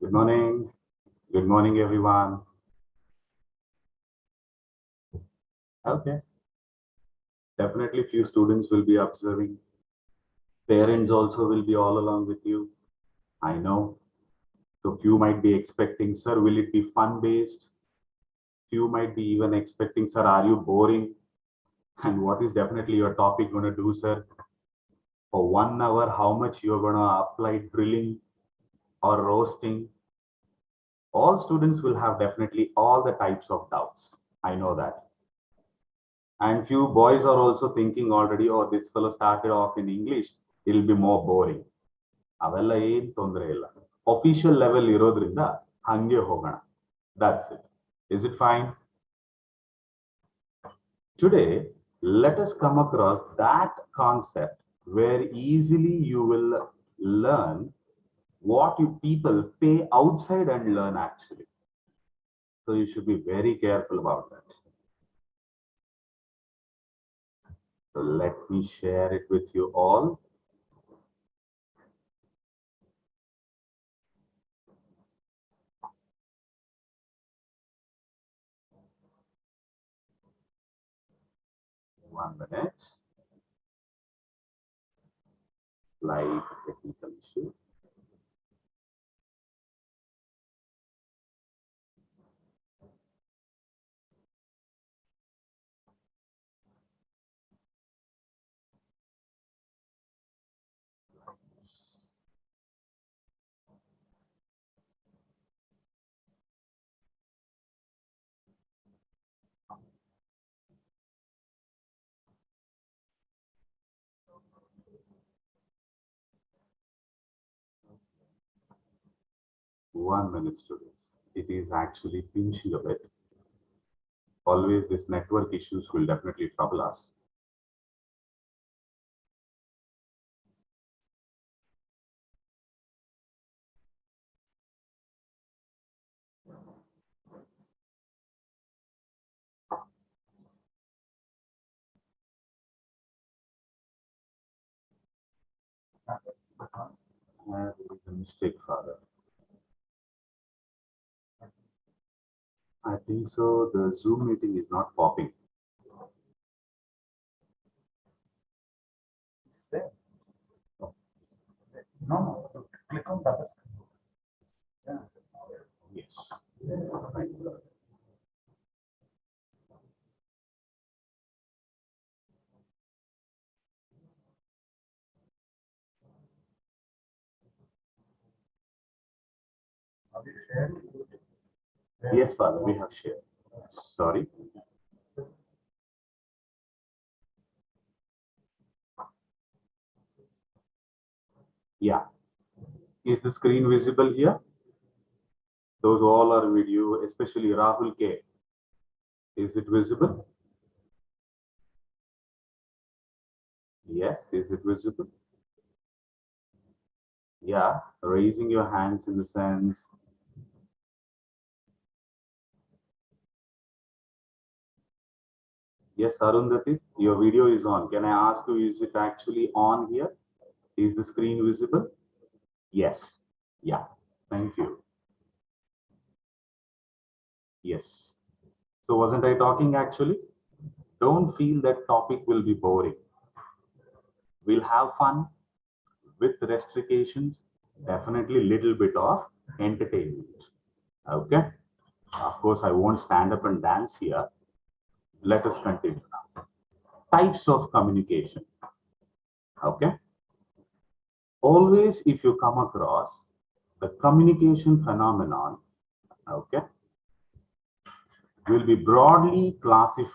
Good morning. Good morning, everyone. Okay. Definitely few students will be observing. Parents also will be all along with you. I know. So few might be expecting, sir, will it be fun-based? Few might be even expecting, sir, are you boring? And what is definitely your topic going to do, sir? For 1 hour, how much you're going to apply drilling or roasting? All students will have definitely all the types of doubts. I know that. And few boys are also thinking already, oh, this fellow started off in English, it'll be more boring. ಅವೆಲ್ಲ ಏನ್ ತೊಂದರೆ ಇಲ್ಲ. Official level ಇರೋದ್ರಿಂದ ಹಂಗೆ ಹೋಗೋಣ. That's it. Is it fine? Today, let us come across that concept where easily you will learn what you people pay outside and learn actually. So you should be very careful about that. So let me share it with you all. One minute. Slight technical issue. One minute, students. It is actually pinching a bit. Always these network issues will definitely trouble us. There is a mistake, Father. I think so. The Zoom meeting is not popping. There. No, click on that. Yeah. Yes. Thank you. Have you shared? Yes, Father, we have shared. Sorry. Yeah. Is the screen visible here? Those all are video, especially Rahul K. Is it visible? Yes. Is it visible? Yeah. Raising your hands in the sense. Yes, Arundhati, your video is on. Can I ask you, is it actually on here? Is the screen visible? Yes. Yeah. Thank you. Yes. So wasn't I talking actually? Don't feel that topic will be boring. We'll have fun with restrictions, definitely little bit of entertainment. Okay. Of course, I won't stand up and dance here. Let us continue now. Types of communication. Okay. Always, if you come across the communication phenomenon, okay, will be broadly classified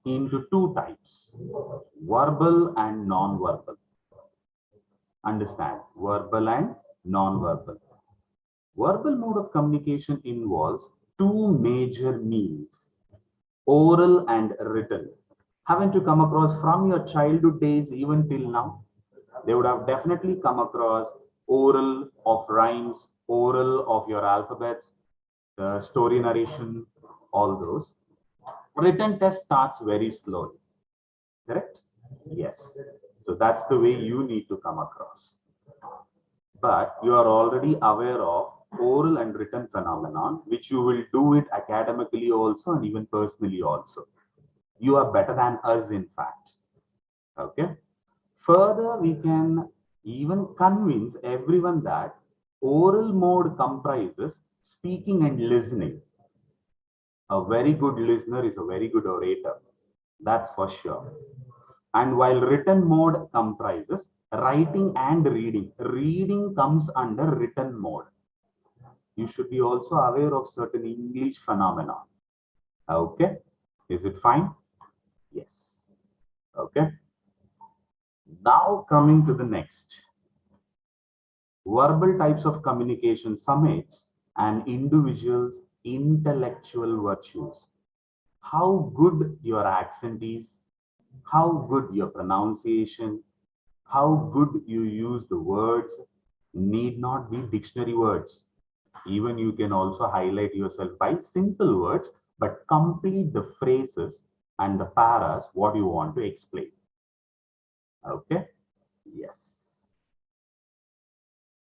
into two types, verbal and non-verbal. Understand, verbal and non-verbal. Verbal mode of communication involves two major means, oral and written. Haven't you come across from your childhood days even till now? They would have definitely come across oral of rhymes, oral of your alphabets, the story narration, all those. Written test starts very slowly, correct? Yes. So that's the way you need to come across. But you are already aware of oral and written phenomenon, which you will do it academically also and even personally also. You are better than us, in fact. Okay. Further, we can even convince everyone that oral mode comprises speaking and listening. A very good listener is a very good orator. That's for sure. And while written mode comprises writing and reading, reading comes under written mode. You should be also aware of certain English phenomena. Okay. Is it fine? Yes. Okay. Now coming to the next. Verbal types of communication summates an individual's intellectual virtues. How good your accent is, how good your pronunciation, how good you use the words need not be dictionary words. Even you can also highlight yourself by simple words, but complete the phrases and the paras what you want to explain. Okay? Yes.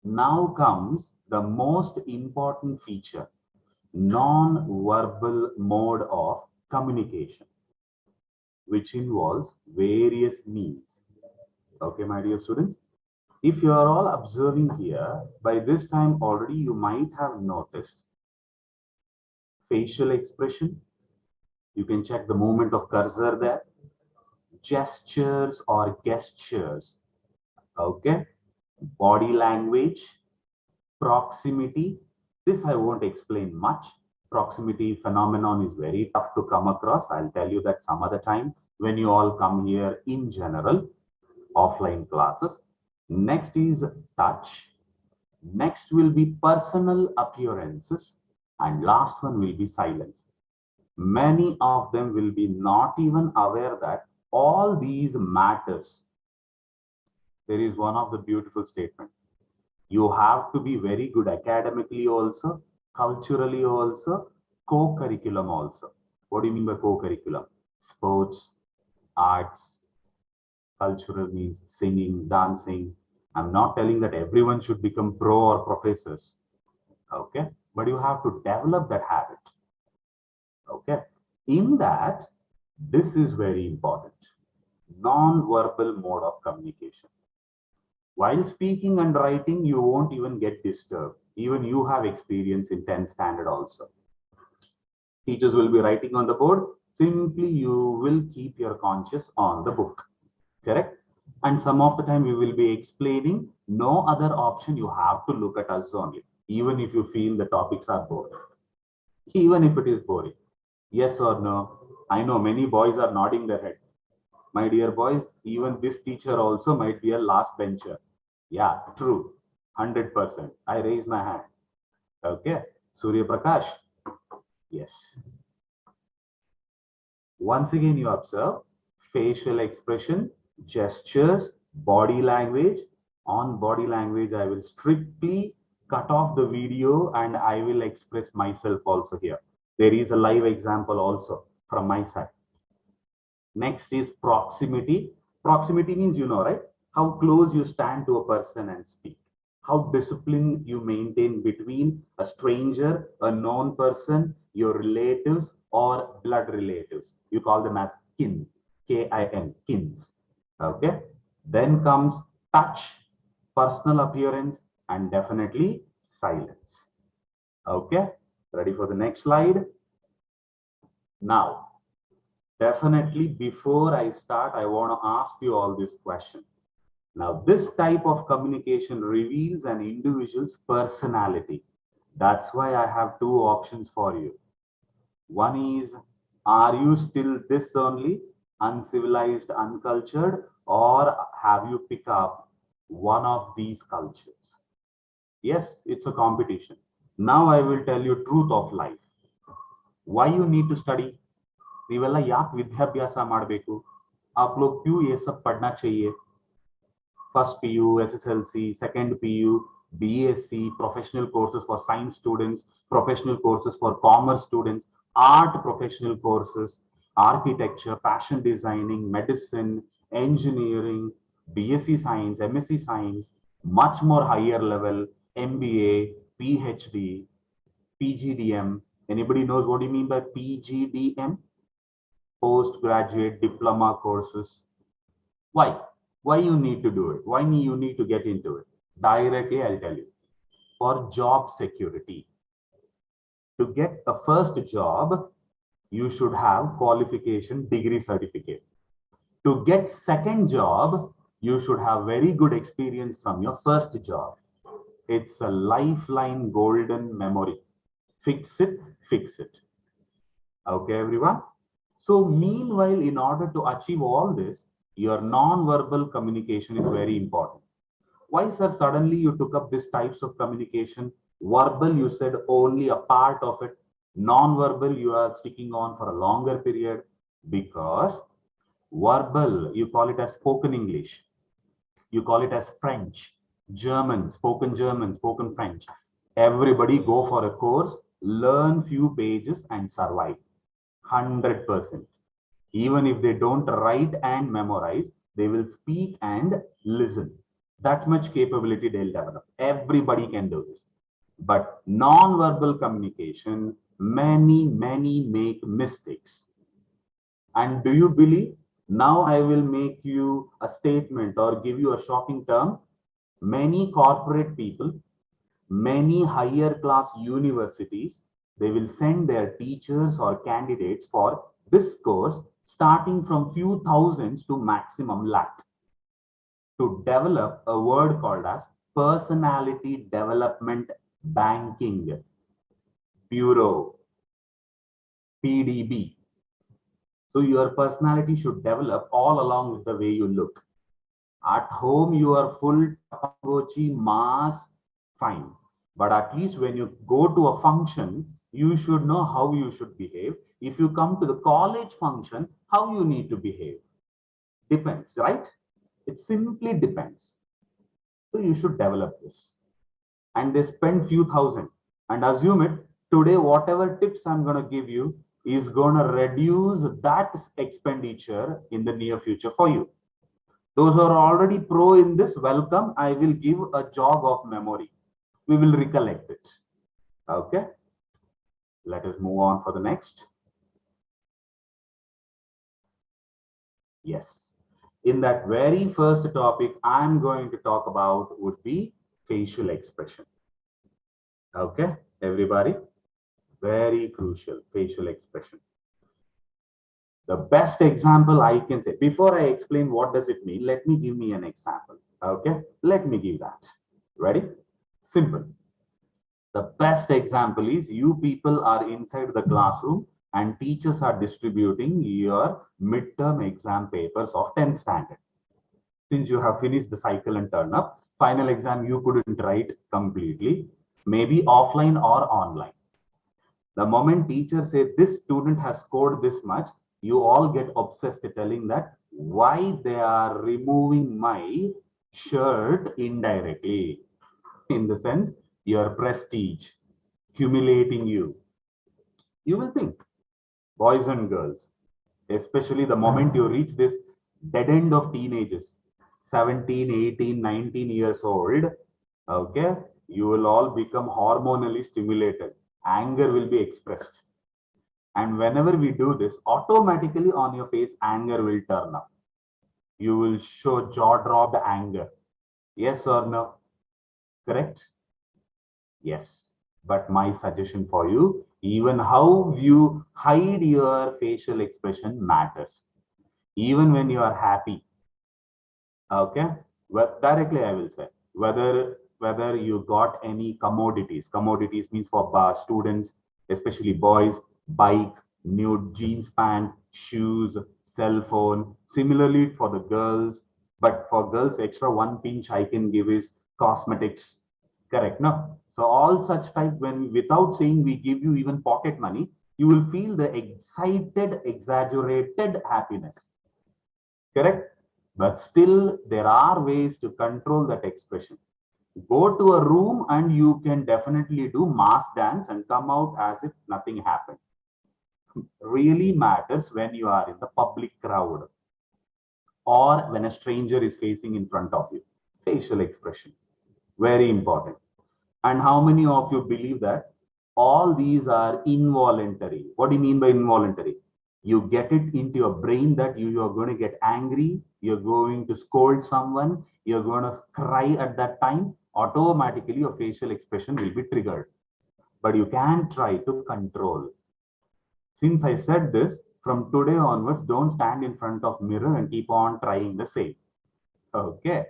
Now comes the most important feature, non-verbal mode of communication, which involves various means. Okay, my dear students, if you are all observing here, by this time already you might have noticed facial expression. You can check the movement of cursor there, gestures or gestures. Okay, body language, proximity. This I won't explain much. Proximity phenomenon is very tough to come across. I'll tell you that some other time when you all come here in general, offline classes. Next is touch. Next will be personal appearances. And last one will be silence. Many of them will be not even aware that all these matters. There is one of the beautiful statement. You have to be very good academically also, culturally also, co-curriculum also. What do you mean by co-curriculum? Sports, arts, cultural means singing, dancing. I'm not telling that everyone should become pro or professors. Okay. But you have to develop that habit. Okay. In that, this is very important. Non-verbal mode of communication. While speaking and writing, you won't even get disturbed. Even you have experience in 10th standard also. Teachers will be writing on the board. Simply you will keep your conscious on the book. Correct? And some of the time we will be explaining. No other option. You have to look at us only. Even if you feel the topics are boring. Even if it is boring. Yes or no? I know many boys are nodding their head. My dear boys, even this teacher also might be a last bencher. Yeah, true. 100%. I raise my hand. Okay. Surya Prakash. Yes. Once again, you observe facial expression, gestures, body language. On body language, I will strictly cut off the video and I will express myself also here. There is a live example also from my side. Next is proximity. Proximity means, you know, right? How close you stand to a person and speak. How disciplined you maintain between a stranger, a known person, your relatives, or blood relatives. You call them as kin, K-I-N, kins. Okay. Then comes touch, personal appearance, and definitely silence. Okay. Ready for the next slide? Now, definitely, before I start, I want to ask you all this question. Now, this type of communication reveals an individual's personality. That's why I have two options for you. One is, are you still this only, uncivilized, uncultured, or have you picked up one of these cultures? Yes, it's a competition. Now I will tell you truth of life. Why you need to study? ನೀವೆಲ್ಲ ಯಾಕೆ ವಿದ್ಯಾಭ್ಯಾಸ ಮಾಡಬೇಕು आप लोग क्यों ये सब पढ़ना चाहिए first PU SSLC second PU BSc professional courses for science students professional courses for commerce students art professional courses architecture fashion designing medicine engineering bsc science msc science much more higher level mba PhD, PGDM. Anybody knows what do you mean by PGDM? Postgraduate diploma courses. Why? Why you need to do it? Why you need to get into it? Directly, I'll tell you. For job security. To get a first job, you should have qualification degree certificate. To get second job, you should have very good experience from your first job. It's a lifeline golden memory. Fix it, fix it. Okay, everyone? So meanwhile, in order to achieve all this, your non-verbal communication is very important. Why, sir, suddenly you took up these types of communication? Verbal, you said only a part of it. Non-verbal, you are sticking on for a longer period because verbal, you call it as spoken English. You call it as French, German, spoken French. Everybody go for a course, learn few pages and survive. 100%. Even if they don't write and memorize, they will speak and listen. That much capability they'll develop. Everybody can do this. But non-verbal communication, many make mistakes. And do you believe? Now I will make you a statement or give you a shocking term. Many corporate people, many higher class universities, they will send their teachers or candidates for this course starting from few thousands to maximum lakh to develop a word called as personality development banking bureau, PDB. So your personality should develop all along with the way you look. At home, you are full Tamagotchi mass, fine. But at least when you go to a function, you should know how you should behave. If you come to the college function, how you need to behave. Depends, right? It simply depends. So you should develop this. And they spend few thousand. And assume it, today, whatever tips I'm going to give you is going to reduce that expenditure in the near future for you. Those who are already pro in this, welcome. I will give a jog of memory. We will recollect it. Okay. Let us move on for the next. Yes. In that very first topic I'm going to talk about would be facial expression. Okay, everybody. Very crucial, facial expression. The best example I can say, before I explain what does it mean, let me give me an example. Okay, let me give that. Ready? Simple. The best example is you people are inside the classroom and teachers are distributing your midterm exam papers of 10th standard. Since you have finished the cycle and turn up, final exam you couldn't write completely, maybe offline or online. The moment teacher says this student has scored this much, you all get obsessed telling that why they are removing my shirt indirectly. In the sense, your prestige, humiliating you. You will think, boys and girls, especially the moment you reach this dead end of teenagers, 17, 18, 19 years old, okay, you will all become hormonally stimulated. Anger will be expressed. And whenever we do this, automatically on your face, anger will turn up. You will show jaw-dropped anger. Yes or no? Correct? Yes. But my suggestion for you, even how you hide your facial expression matters. Even when you are happy. Okay? Well, directly I will say, whether you got any commodities. Commodities means for students, especially boys, bike, new jeans pant, shoes, cell phone. Similarly for the girls, but for girls, extra one pinch I can give is cosmetics. Correct, no? So all such type, when without saying we give you even pocket money, you will feel the excited, exaggerated happiness. Correct? But still, there are ways to control that expression. Go to a room and you can definitely do mass dance and come out as if nothing happened. Really matters when you are in the public crowd or when a stranger is facing in front of you. Facial expression, very important. And how many of you believe that all these are involuntary? What do you mean by involuntary? You get it into your brain that you are going to get angry, you're going to scold someone, you're going to cry at that time, automatically your facial expression will be triggered. But you can try to control. Since I said this, from today onwards, don't stand in front of mirror and keep on trying the same. Okay.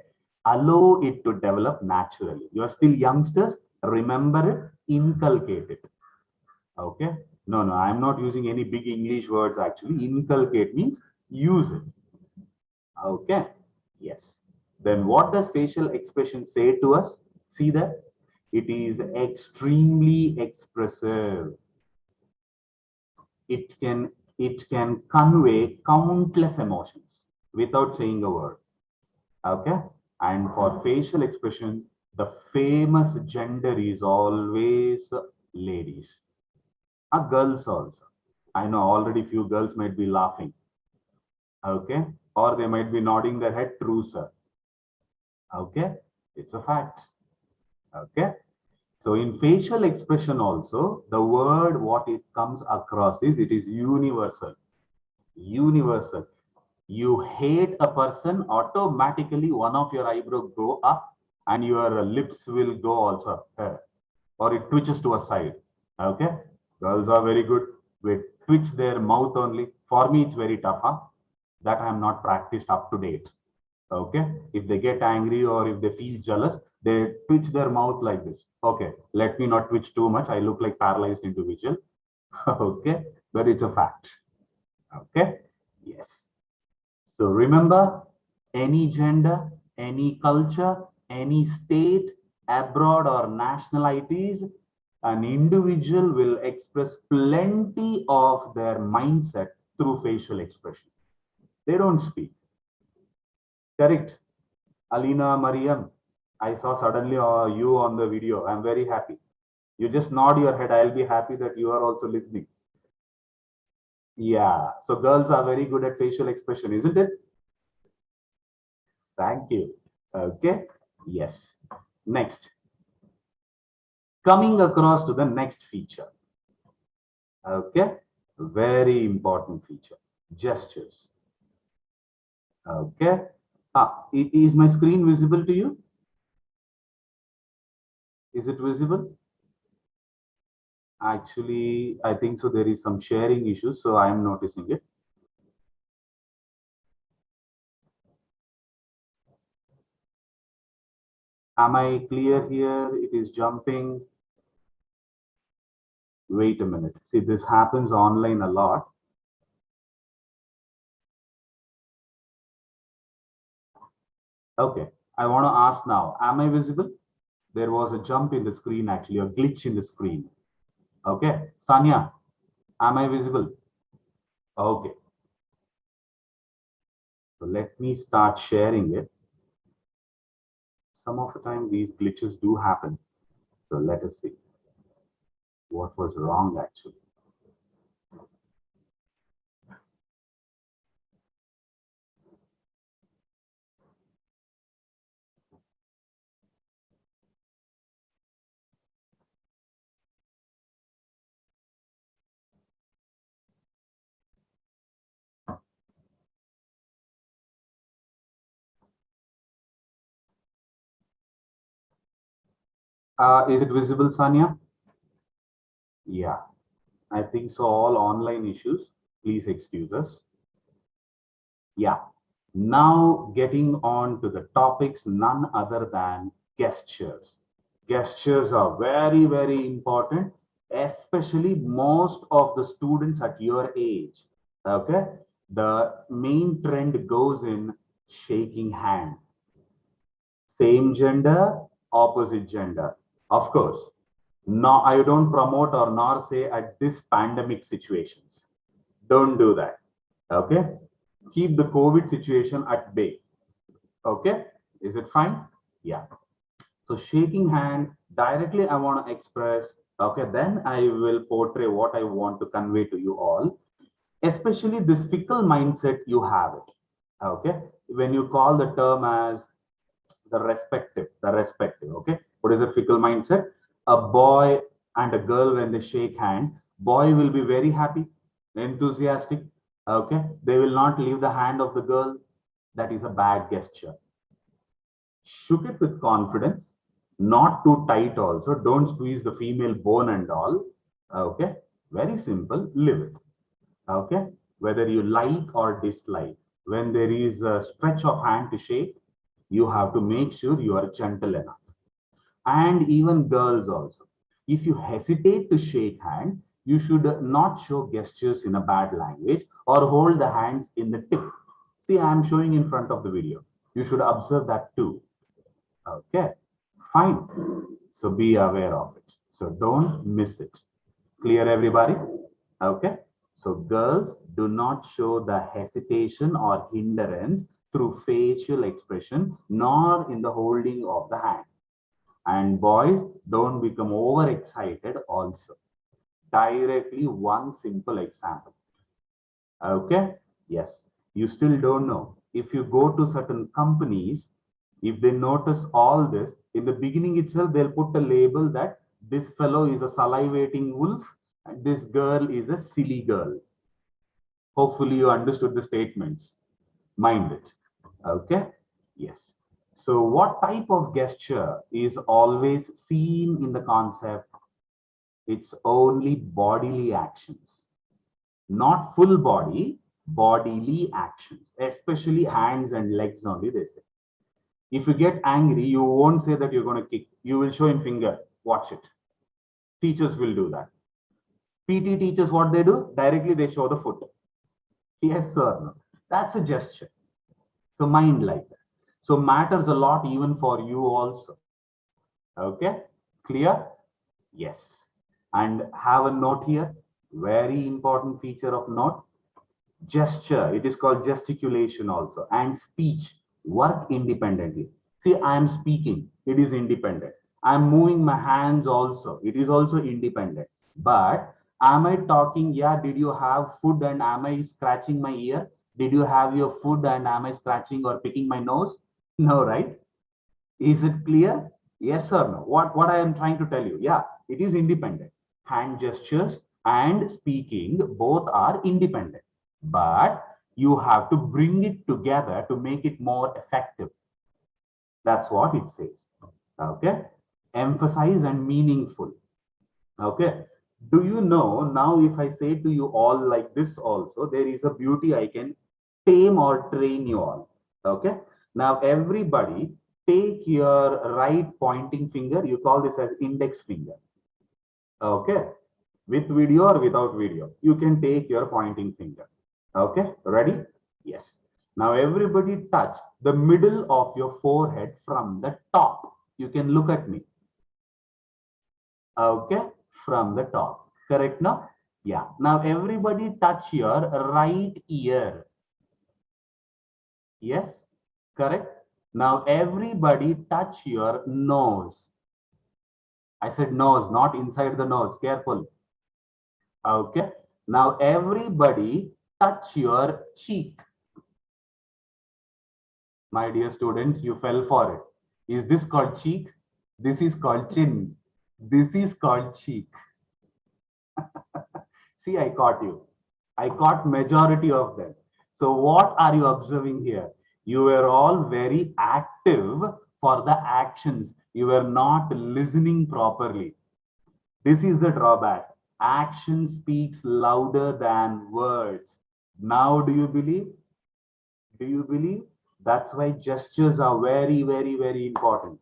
Allow it to develop naturally. You are still youngsters. Remember it, inculcate it. Okay. No, I'm not using any big English words actually. Inculcate means use it. Okay. Yes. Then what does facial expression say to us? See that? It is extremely expressive. It can convey countless emotions without saying a word. Okay. And for facial expression, the famous gender is always ladies. Girls also. I know already few girls might be laughing. Okay. Or they might be nodding their head, true, sir. Okay. It's a fact. Okay. So in facial expression also, the word what it comes across is it is universal. Universal. You hate a person, automatically one of your eyebrows go up and your lips will go also up, or it twitches to a side. Okay. Girls are very good. We twitch their mouth only. For me, it's very tough. Huh? That I am not practiced up to date. Okay. If they get angry or if they feel jealous, they twitch their mouth like this. Okay. Let me not twitch too much. I look like paralyzed individual. Okay. But it's a fact. Okay. Yes. So remember, any gender, any culture, any state, abroad or nationalities, an individual will express plenty of their mindset through facial expression. They don't speak. Correct? Alina, Mariam, I saw suddenly you on the video. I'm very happy. You just nod your head. I'll be happy that you are also listening. Yeah. So girls are very good at facial expression, isn't it? Thank you. Okay. Yes. Next. Coming across to the next feature. Okay. Very important feature. Gestures. Okay. Is my screen visible to you? Is it visible? Actually, I think so. There is some sharing issues, so I am noticing it. Am I clear here? It is jumping. Wait a minute. See, this happens online a lot. Okay. I want to ask now, am I visible? There was a jump in the screen, actually, a glitch in the screen. Okay. Sanya, am I visible? Okay. So let me start sharing it. Some of the time these glitches do happen. So let us see what was wrong actually. Is it visible, Sanya? Yeah, I think so. All online issues. Please excuse us. Yeah. Now getting on to the topics, none other than gestures. Gestures are very, very important, especially most of the students at your age. Okay. The main trend goes in shaking hand. Same gender, opposite gender. Of course, no, I don't promote or nor say at this pandemic situations. Don't do that. Okay. Keep the COVID situation at bay. Okay. Is it fine? Yeah. So shaking hand directly, I want to express. Okay. Then I will portray what I want to convey to you all. Especially this fickle mindset, you have it. Okay. When you call the term as the respective. Okay. What is a fickle mindset? A boy and a girl, when they shake hand, boy will be very happy, enthusiastic. Okay, they will not leave the hand of the girl. That is a bad gesture. Shook it with confidence, not too tight also. Don't squeeze the female bone and all. Okay, very simple. Live it. Okay, whether you like or dislike, when there is a stretch of hand to shake, you have to make sure you are gentle enough. And even girls also, if you hesitate to shake hand, you should not show gestures in a bad language or hold the hands in the tip. See, I am showing in front of the video. You should observe that too. Okay, fine. So be aware of it. So don't miss it. Clear, everybody? Okay. So girls, do not show the hesitation or hindrance through facial expression, nor in the holding of the hand. And boys, don't become overexcited also. Directly one simple example. Okay? Yes. You still don't know. If you go to certain companies, if they notice all this, in the beginning itself, they'll put a label that this fellow is a salivating wolf and this girl is a silly girl. Hopefully you understood the statements. Mind it. Okay? Yes. So what type of gesture is always seen in the concept? It's only bodily actions, not full body, bodily actions, especially hands and legs only, they say. If you get angry, you won't say that you're going to kick. You will show in finger. Watch it. Teachers will do that. PT teachers, what they do? Directly they show the foot. Yes, sir. No. That's a gesture. So mind like that. So matters a lot even for you also. Okay, clear? Yes. And have a note here. Very important feature of note. Gesture. It is called gesticulation also. And speech. Work independently. See, I am speaking. It is independent. I am moving my hands also. It is also independent. But am I talking? Yeah, did you have food and am I scratching my ear? Did you have your food and am I scratching or picking my nose? No, right? Is it clear? Yes or no? What I am trying to tell you? Yeah, it is independent. Hand gestures and speaking both are independent. But you have to bring it together to make it more effective. That's what it says. Okay. Emphasize and meaningful. Okay. Do you know now if I say to you all like this also, there is a beauty I can tame or train you all. Okay. Now everybody take your right pointing finger. You call this as index finger. Okay. With video or without video, you can take your pointing finger. Okay. Ready? Yes. Now everybody touch the middle of your forehead from the top. You can look at me. Okay, from the top. Correct now? Yeah. Now everybody touch your right ear. Yes, correct. Now everybody touch your nose. I said nose, not inside the nose. Careful. Okay. Now everybody touch your cheek. My dear students, you fell for it. Is this called cheek? This is called chin. This is called cheek. See, I caught you. I caught majority of them. So what are you observing here? You were all very active for the actions. You were not listening properly. This is the drawback. Action speaks louder than words. Now, do you believe? Do you believe? That's why gestures are very, very, very important.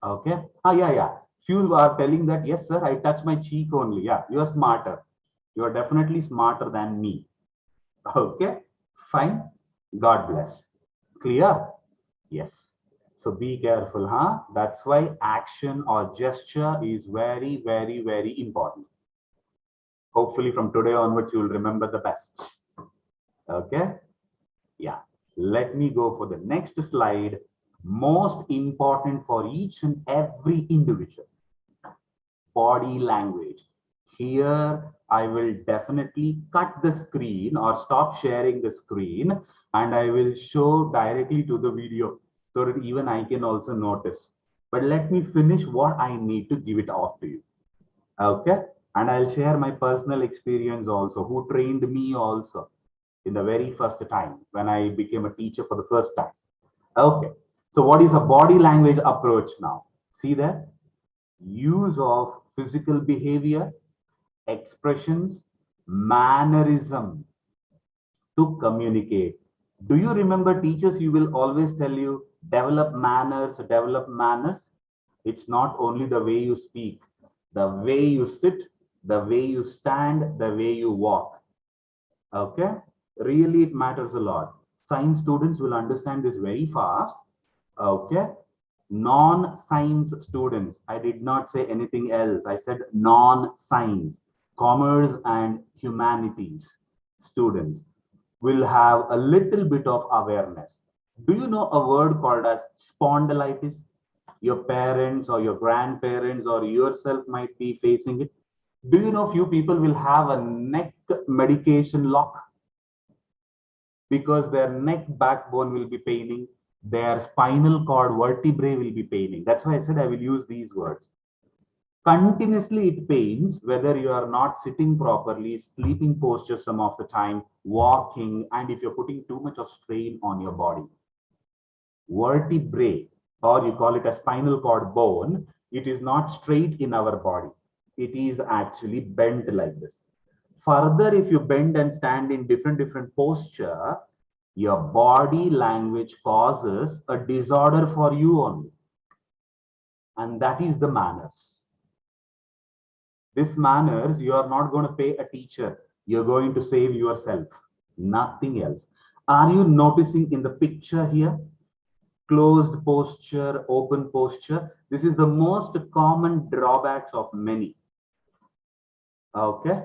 Okay. Ah, yeah, yeah. Few are telling that, yes, sir, I touch my cheek only. Yeah, you're smarter. You're definitely smarter than me. Okay, fine. God bless. Clear? Yes. So be careful, huh? That's why action or gesture is very, very, very important. Hopefully, from today onwards, you'll remember the best. Okay? Yeah. Let me go for the next slide. Most important for each and every individual. Body language. Here, I will definitely cut the screen or stop sharing the screen and I will show directly to the video so that even I can also notice. But let me finish what I need to give it off to you. Okay? And I'll share my personal experience also, who trained me also in the very first time when I became a teacher for the first time. Okay. So what is a body language approach now? See there? Use of physical behavior, expressions, mannerism to communicate. Do you remember teachers? You will always tell you develop manners, develop manners. It's not only the way you speak, the way you sit, the way you stand, the way you walk. Okay, really, it matters a lot. Science students will understand this very fast. Okay, non-science students, I did not say anything else. I said non-science, commerce and humanities students will have a little bit of awareness. Do you know a word called as spondylitis? Your parents or your grandparents or yourself might be facing it. Do you know few people will have a neck medication lock because their neck backbone will be paining, their spinal cord vertebrae will be paining. That's why I said I will use these words. Continuously it pains whether you are not sitting properly, sleeping posture some of the time, walking, and if you're putting too much of strain on your body. Vertebrae, or you call it a spinal cord bone, it is not straight in our body. It is actually bent like this. Further, if you bend and stand in different posture, your body language causes a disorder for you only. And that is the manners. This manners, you are not going to pay a teacher. You're going to save yourself. Nothing else. Are you noticing in the picture here? Closed posture, open posture. This is the most common drawbacks of many. Okay.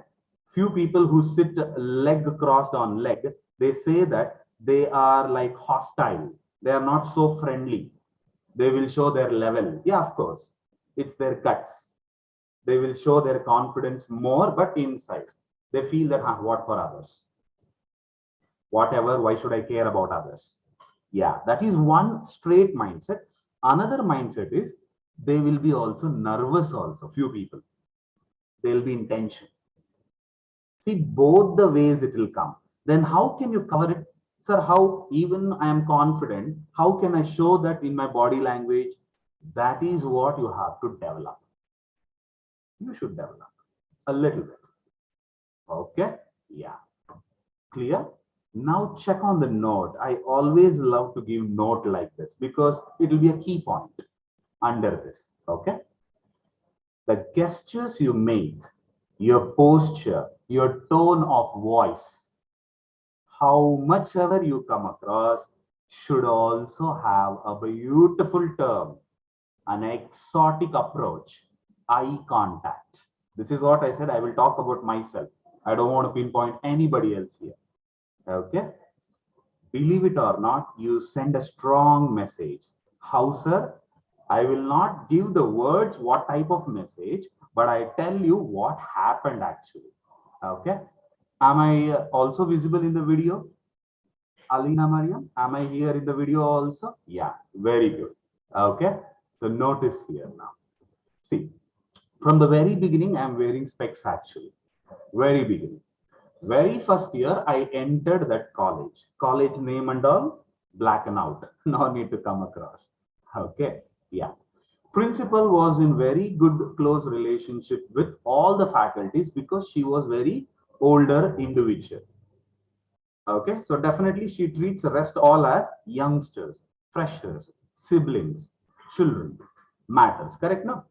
Few people who sit leg crossed on leg, they say that they are like hostile. They are not so friendly. They will show their level. Yeah, of course. It's their guts. They will show their confidence more, but inside they feel that what for others? Whatever, why should I care about others? Yeah, that is one straight mindset. Another mindset is they will be also nervous also, few people. They'll be in tension. See, both the ways it will come. Then how can you cover it? Sir, how even I am confident, how can I show that in my body language? That is what you have to develop. You should develop a little bit. Okay? Yeah. Clear? Now check on the note. I always love to give note like this because it will be a key point under this. Okay? The gestures you make, your posture, your tone of voice, how much ever you come across should also have a beautiful term, an exotic approach, eye contact. This is what I said. I will talk about myself. I don't want to pinpoint anybody else here. Okay? Believe it or not, you send a strong message. How, sir? I will not give the words what type of message, but I tell you what happened actually. Okay? Am I also visible in the video? Alina Mariam, am I here in the video also? Yeah, very good. Okay? So notice here now. See, from the very beginning, I'm wearing specs actually. Very beginning. Very first year, I entered that college. College name and all, black and out. No need to come across. Okay, yeah. Principal was in very good close relationship with all the faculties because she was very older individual. Okay, so definitely she treats the rest all as youngsters, freshers, siblings, children. Matters, correct? No?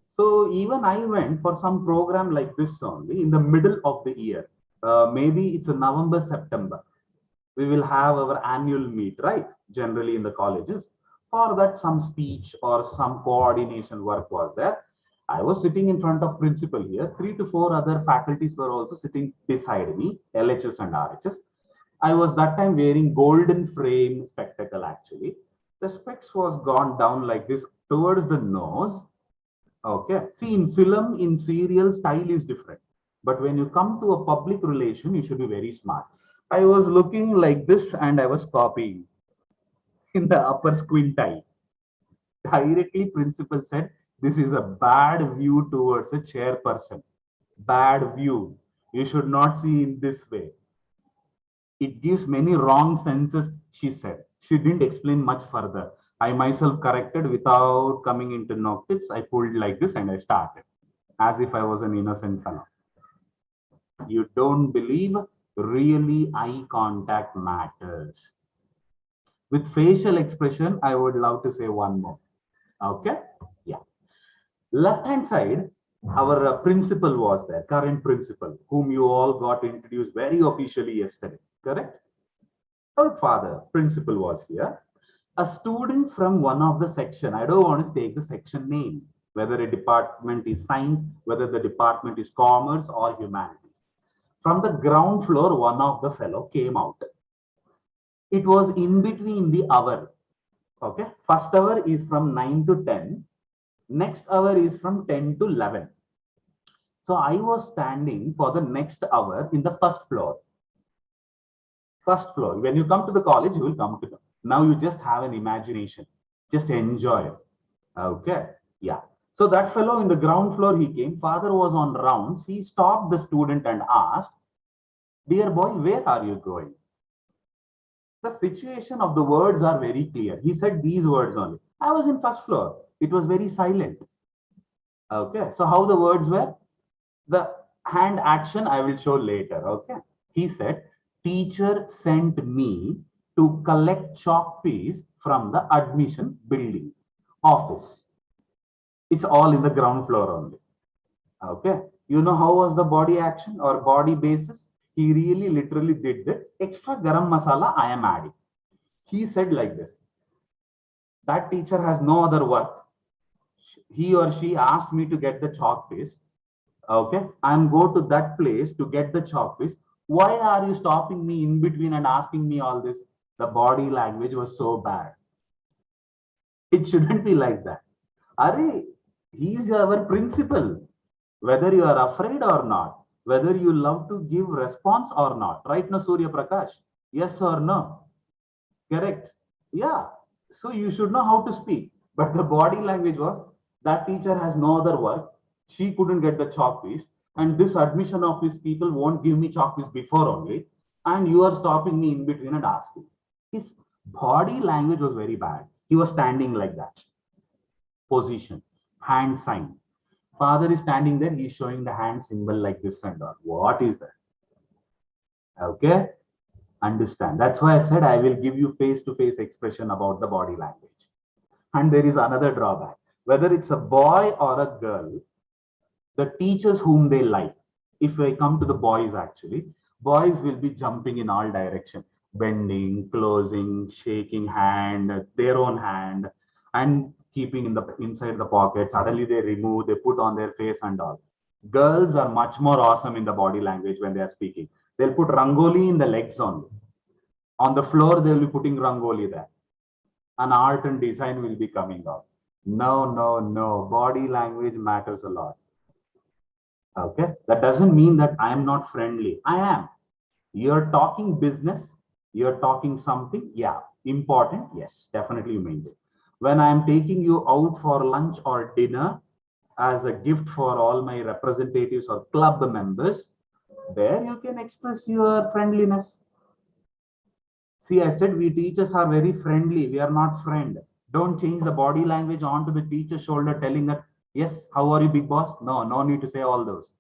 So even I went for some program like this only in the middle of the year. Maybe it's a November, September. We will have our annual meet, right? Generally in the colleges. For that, some speech or some coordination work was there. I was sitting in front of principal here. 3 to 4 other faculties were also sitting beside me, LHS and RHS. I was that time wearing golden frame spectacle actually. The specs was gone down like this towards the nose. Okay. See, in film, in serial, style is different. But when you come to a public relation, you should be very smart. I was looking like this and I was copying in the upper squint eye. Directly, principal said, this is a bad view towards a chairperson. Bad view. You should not see in this way. It gives many wrong senses, she said. She didn't explain much further. I myself corrected without coming into notice. I pulled like this and I started as if I was an innocent fellow. You don't believe? Really, eye contact matters. With facial expression, I would love to say one more. Okay? Yeah. Left hand side, our principal was there, current principal, whom you all got introduced very officially yesterday. Correct? Our father, principal, was here. A student from one of the section, I don't want to take the section name, whether a department is science, whether the department is commerce or humanities. From the ground floor, one of the fellow came out. It was in between the hour. Okay. First hour is from 9 to 10. Next hour is from 10 to 11. So I was standing for the next hour in the first floor. First floor. When you come to the college, you will come to them. Now you just have an imagination. Just enjoy it. Okay. Yeah. So that fellow in the ground floor, he came. Father was on rounds. He stopped the student and asked, dear boy, where are you going? The situation of the words are very clear. He said these words only. I was in first floor. It was very silent. Okay. So how the words were? The hand action I will show later. Okay. He said, teacher sent me to collect chalk piece from the admission building office. It's all in the ground floor only. Okay. You know how was the body action or body basis? He really literally did the extra garam masala I am adding. He said like this. That teacher has no other work. He or she asked me to get the chalk piece. Okay. I'm go to that place to get the chalk piece. Why are you stopping me in between and asking me all this? The body language was so bad. It shouldn't be like that. Are he is our principal. Whether you are afraid or not, whether you love to give response or not. Right now, Surya Prakash? Yes or no? Correct. Yeah. So you should know how to speak. But the body language was that teacher has no other work. She couldn't get the chalk piece. And this admission office people won't give me chalk piece before only. And you are stopping me in between and asking. His body language was very bad. He was standing like that. Position, hand sign. Father is standing there. He's showing the hand symbol like this and all. What is that? Okay. Understand. That's why I said I will give you face-to-face expression about the body language. And there is another drawback. Whether it's a boy or a girl, the teachers whom they like, if I come to the boys actually, boys will be jumping in all directions, bending, closing, shaking hand, their own hand, and keeping in the inside the pocket. Suddenly they remove, they put on their face and all. Girls are much more awesome in the body language when they are speaking. They'll put rangoli in the legs only. On the floor, they'll be putting rangoli there. An art and design will be coming out. No, no, no. Body language matters a lot. Okay. That doesn't mean that I am not friendly. I am. You're talking business. You're talking something. Yeah. Important. Yes. Definitely you mean it. When I'm taking you out for lunch or dinner as a gift for all my representatives or club members, there you can express your friendliness. See, I said we teachers are very friendly. We are not friend. Don't change the body language onto the teacher's shoulder telling that, yes, how are you, big boss? No, no need to say all those.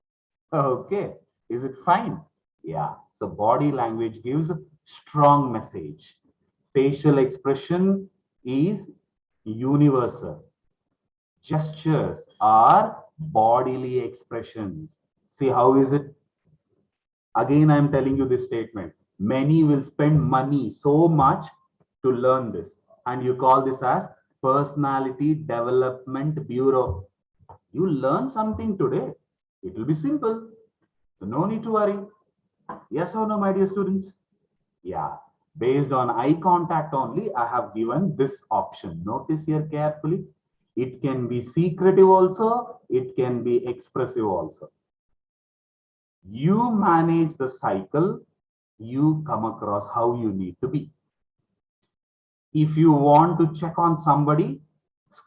Okay. Is it fine? Yeah. So body language gives strong message. Facial expression is universal. Gestures are bodily expressions. See, how is it? Again, I'm telling you this statement. Many will spend money so much to learn this. And you call this as Personality Development Bureau. You learn something today. It will be simple. So no need to worry. Yes or no, my dear students? Yeah. Based on eye contact only, I have given this option. Notice here carefully. It can be secretive also. It can be expressive also. You manage the cycle, you come across how you need to be. If you want to check on somebody,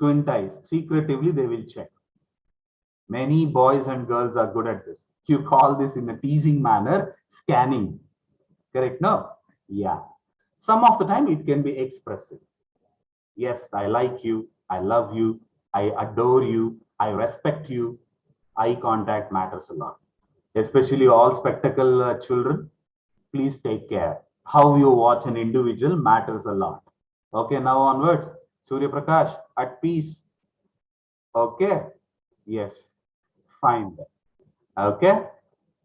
squint eyes. Secretively, they will check. Many boys and girls are good at this. You call this in a teasing manner scanning. Correct? No? Yeah. Some of the time it can be expressive. Yes, I like you. I love you. I adore you. I respect you. Eye contact matters a lot. Especially all spectacle children. Please take care. How you watch an individual matters a lot. Okay, now onwards. Surya Prakash, at peace. Okay. Yes. Fine. Okay.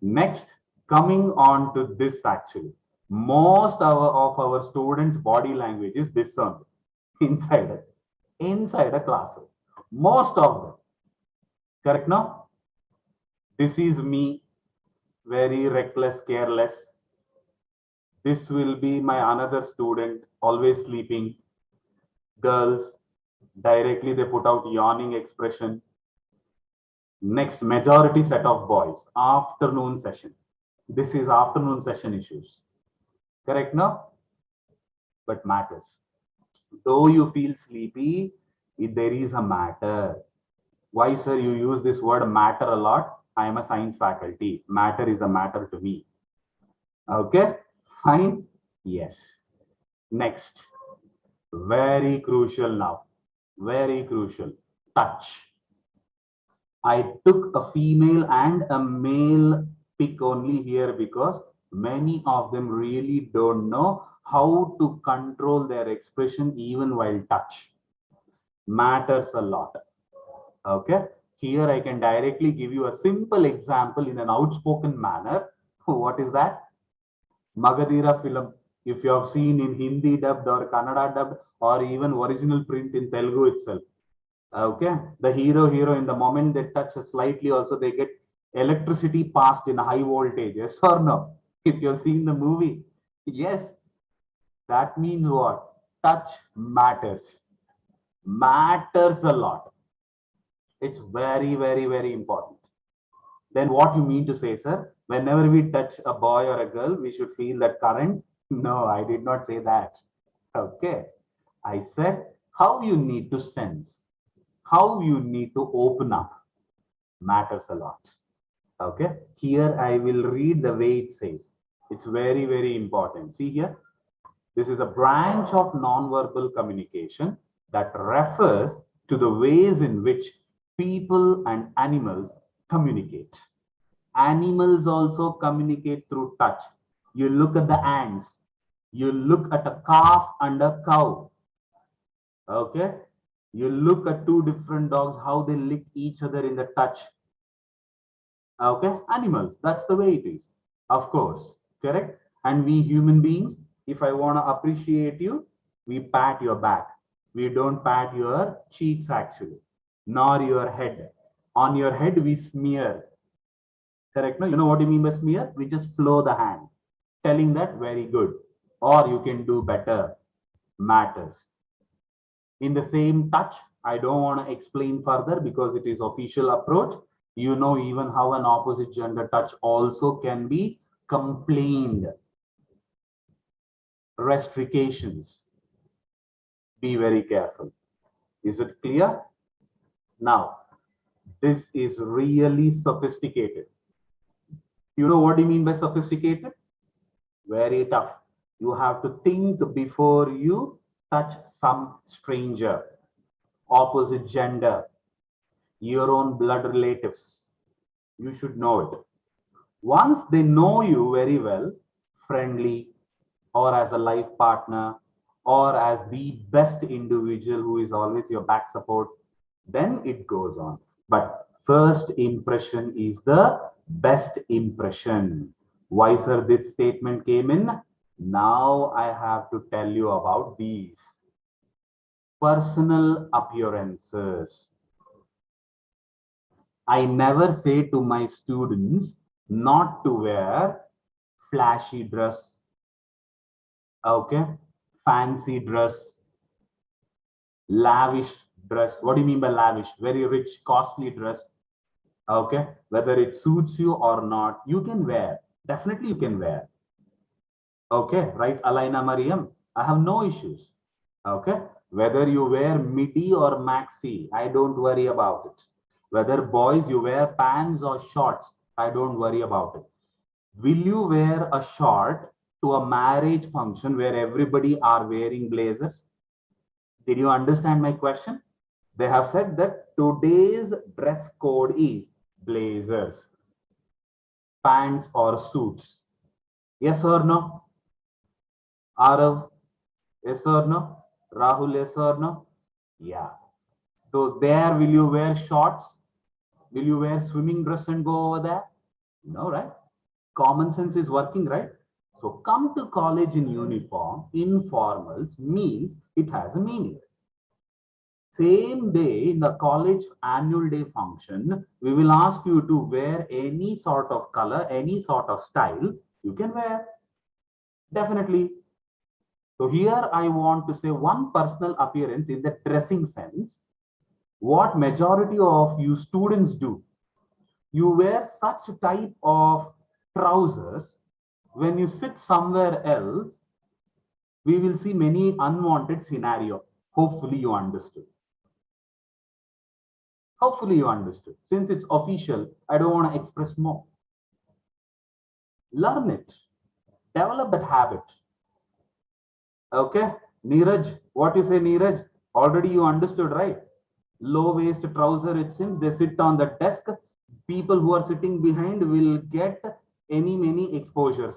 Next, coming on to this actually. Most of our students' body language is this only. Inside a classroom. Most of them. Correct now? This is me, very reckless, careless. This will be my another student, always sleeping. Girls, directly they put out yawning expression. Next, majority set of boys, afternoon session. This is afternoon session issues. Correct now? But matters. Though you feel sleepy, there is a matter. Why, sir, you use this word matter a lot? I am a science faculty. Matter is a matter to me. Okay, fine. Yes. Next, very crucial now. Very crucial. Touch. I took a female and a male pick only here because many of them really don't know how to control their expression even while touch. Matters a lot. Okay, here I can directly give you a simple example in an outspoken manner. What is that? Magadira film. If you have seen in Hindi dubbed or Kannada dubbed or even original print in Telugu itself. Okay, the heroine, the moment they touch slightly, also they get electricity passed in high voltage. Yes or no? If you've seen the movie, yes, that means what? Touch matters. Matters a lot. It's very, very, very important. Then what you mean to say, sir? Whenever we touch a boy or a girl, we should feel that current? No, I did not say that. Okay. I said how you need to sense, how you need to open up matters a lot. Okay. Here I will read the way it says. It's very, very important. See here. This is a branch of nonverbal communication that refers to the ways in which people and animals communicate. Animals also communicate through touch. You look at the ants, you look at a calf and a cow. Okay, you look at two different dogs, how they lick each other in the touch. Okay, animals, that's the way it is, of course. Correct. And we human beings, if I want to appreciate you, we pat your back. We don't pat your cheeks actually, nor your head. On your head we smear. Correct. No, you know what you mean by smear? We just flow the hand, telling that very good, or you can do better. Matters. In the same touch, I don't want to explain further because it is official approach. You know even how an opposite gender touch also can be complained. Restrictions. Be very careful. Is it clear? Now, this is really sophisticated. You know what do you mean by sophisticated? Very tough. You have to think before you touch some stranger, opposite gender, your own blood relatives. You should know it. Once they know you very well, friendly, or as a life partner, or as the best individual who is always your back support, then it goes on. But first impression is the best impression. Why, sir, this statement came in? Now I have to tell you about these. Personal appearances. I never say to my students not to wear flashy dress, okay, fancy dress, lavish dress. What do you mean by lavish? Very rich, costly dress. Okay, whether it suits you or not, you can wear. Definitely you can wear. Okay, right, Alaina Mariam? I have no issues. Okay. Whether you wear midi or maxi, I don't worry about it. Whether boys you wear pants or shorts, I don't worry about it. Will you wear a short to a marriage function where everybody are wearing blazers? Did you understand my question? They have said that today's dress code is blazers, pants or suits. Yes or no? Arav, yes or no? Rahul, yes or no? Yeah. So there, will you wear shorts? Will you wear swimming dress and go over there? No, right? Common sense is working, right? So come to college in uniform, informals means it has a meaning. Same day in the college annual day function, we will ask you to wear any sort of color, any sort of style. You can wear, definitely. So here I want to say one personal appearance in the dressing sense. What majority of you students do, you wear such type of trousers. When you sit somewhere else, we will see many unwanted scenario. Hopefully you understood. Hopefully you understood. Since it's official, I don't want to express more. Learn it. Develop that habit. Okay? Neeraj, what you say, Neeraj? Already you understood, right? Low waist trouser, it seems they sit on the desk. People who are sitting behind will get many exposures.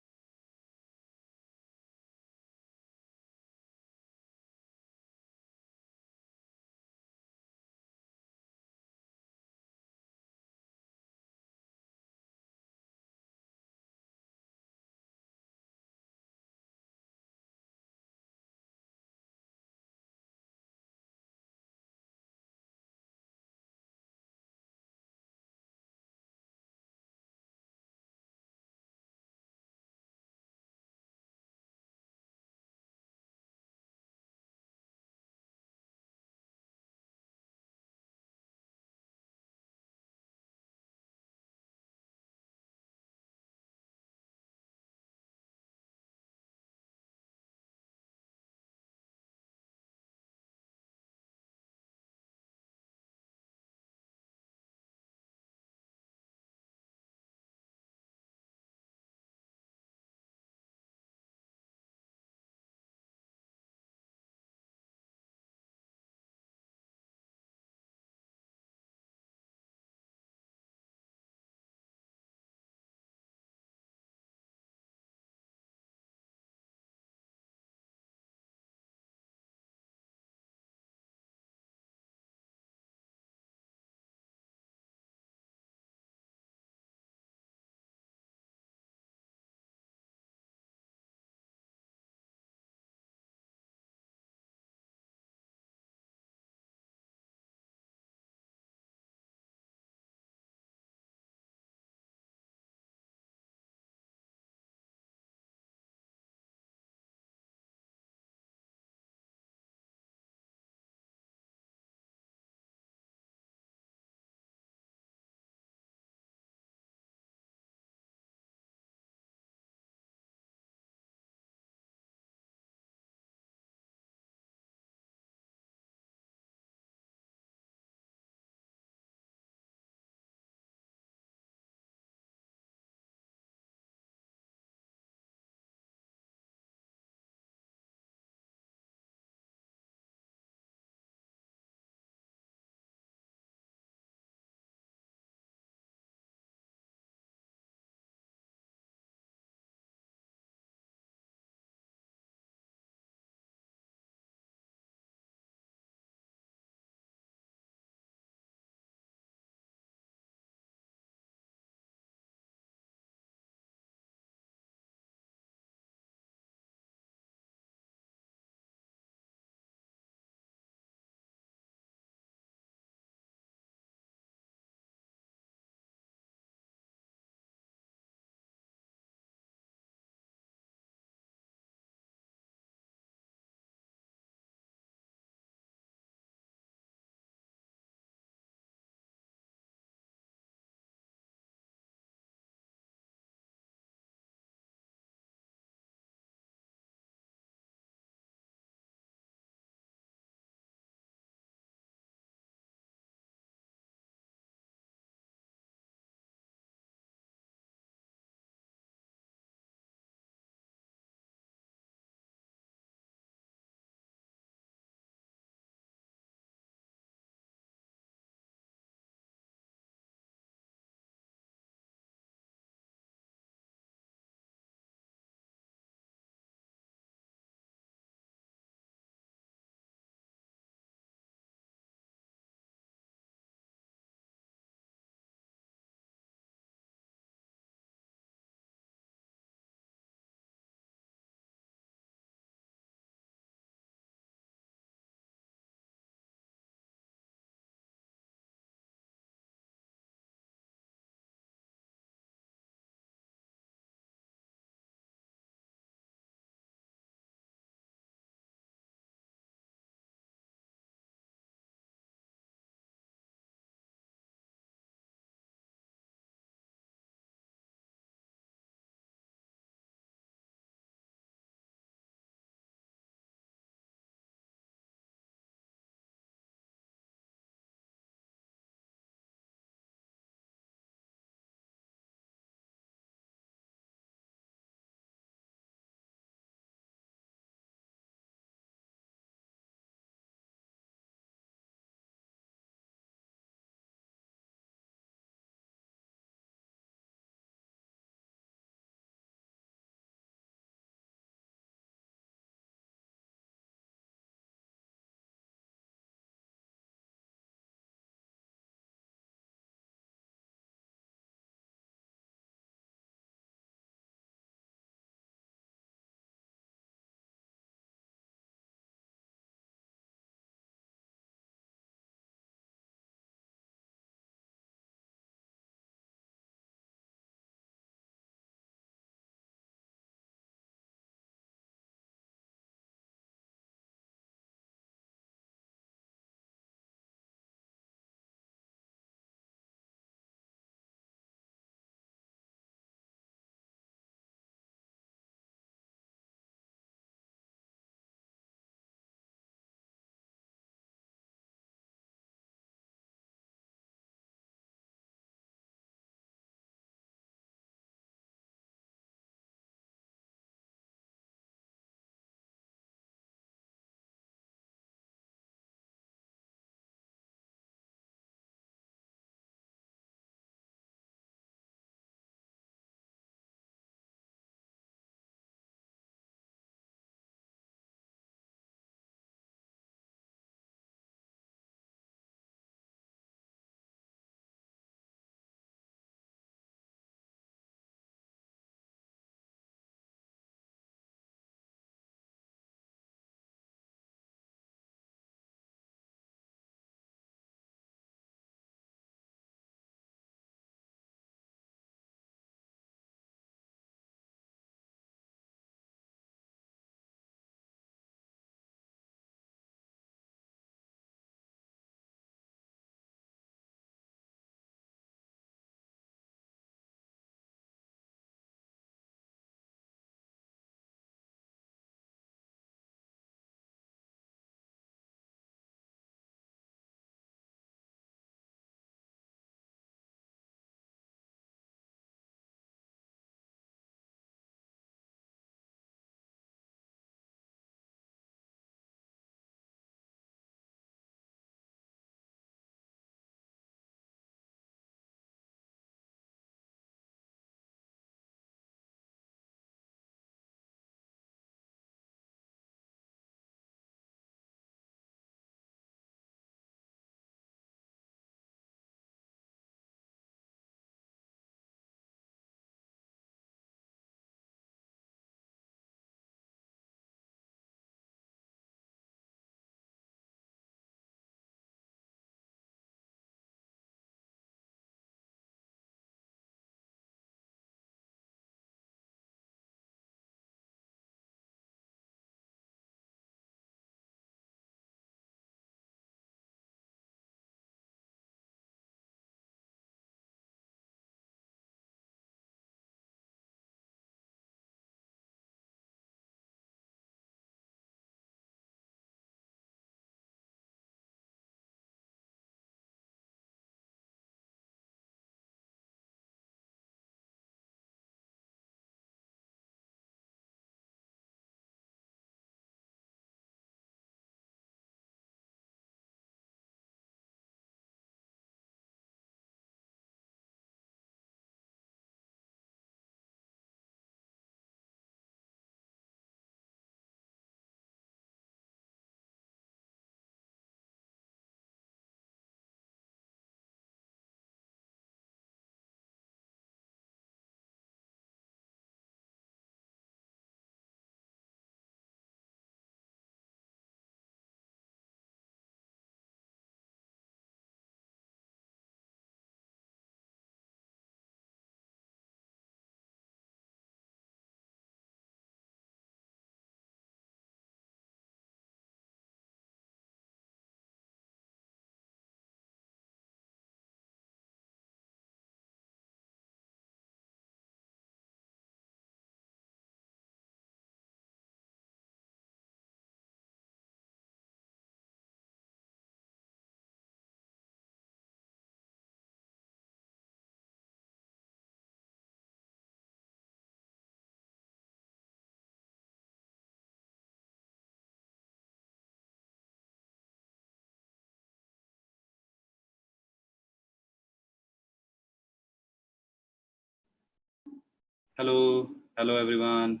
Hello, hello everyone.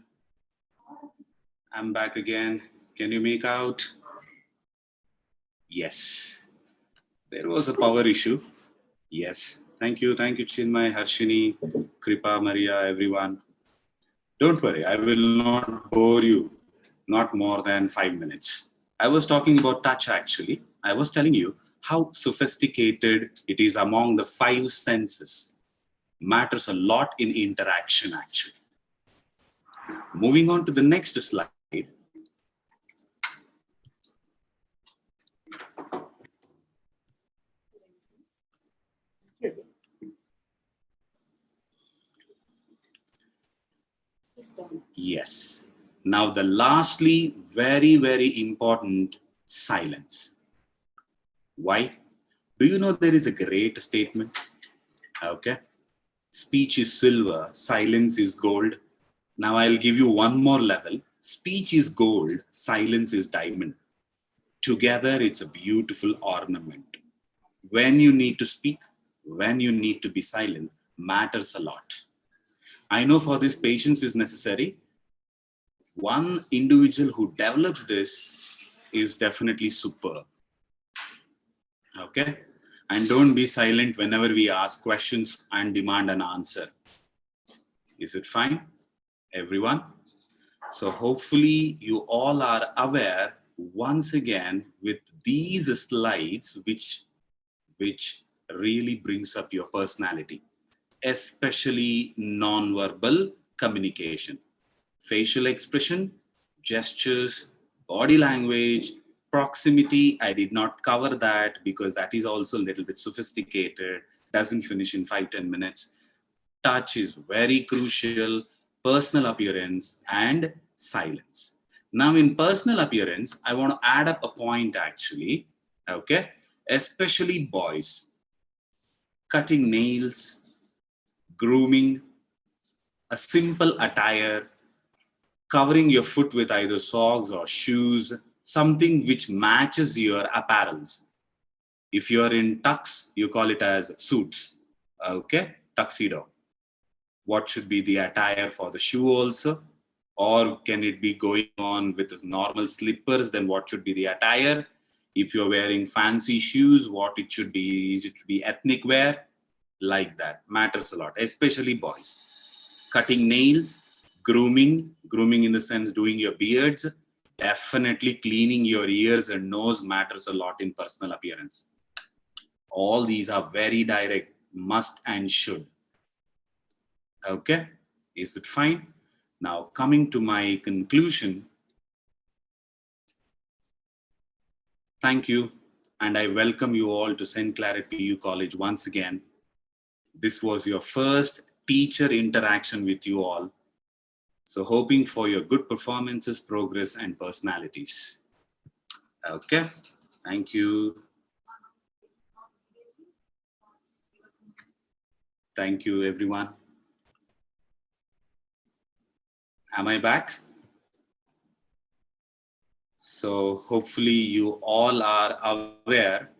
I'm back again. Can you make out? Yes. There was a power issue. Yes. Thank you, Chinmay, Harshini, Kripa, Maria, everyone. Don't worry, I will not bore you. Not more than 5 minutes. I was talking about touch actually. I was telling you how sophisticated it is among the five senses. Matters a lot in interaction actually. Moving on to the next slide. Yes. Now the lastly, very, very important, silence. Why? Do you know there is a great statement? Okay. Speech is silver, silence is gold. Now I'll give you one more level. Speech is gold, silence is diamond. Together it's a beautiful ornament. When you need to speak, when you need to be silent, matters a lot. I know for this patience is necessary. One individual who develops this is definitely superb. Okay? And don't be silent whenever we ask questions and demand an answer. Is it fine, everyone? So hopefully you all are aware once again with these slides which really brings up your personality, especially non-verbal communication. Facial expression, gestures, body language, proximity. I did not cover that because that is also a little bit sophisticated, doesn't finish in 5-10 minutes. Touch is very crucial, personal appearance, and silence. Now, in personal appearance, I want to add up a point actually, okay? Especially boys. Cutting nails, grooming, a simple attire, covering your foot with either socks or shoes, something which matches your apparels. If you are in tux, you call it as suits, okay? Tuxedo. What should be the attire for the shoe also? Or can it be going on with normal slippers? Then what should be the attire? If you're wearing fancy shoes, what it should be? Is it to be ethnic wear? Like that. Matters a lot, especially boys. Cutting nails, grooming in the sense doing your beards, definitely cleaning your ears and nose matters a lot in personal appearance. All these are very direct, must and should. Okay, is it fine? Now coming to my conclusion, thank you and I welcome you all to ST.CLARET PU College once again. This was your first teacher interaction with you all. So hoping for your good performances, progress and personalities. Okay, thank you. Thank you everyone. Am I back? So hopefully you all are aware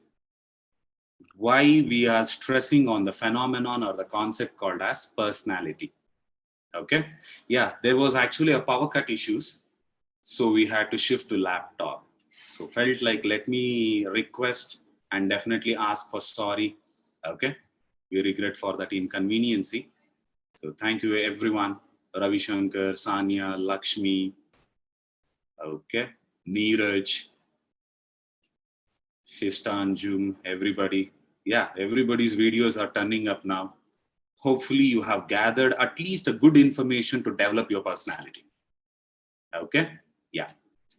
why we are stressing on the phenomenon or the concept called as personality. Okay. Yeah, there was actually a power cut issues. So we had to shift to laptop. So felt like let me request and definitely ask for sorry. Okay. We regret for that inconveniency. So thank you everyone. Ravi Shankar, Sanya, Lakshmi. Okay. Neeraj, Shistanjum, everybody. Yeah, everybody's videos are turning up now. Hopefully you have gathered at least a good information to develop your personality. Okay, yeah.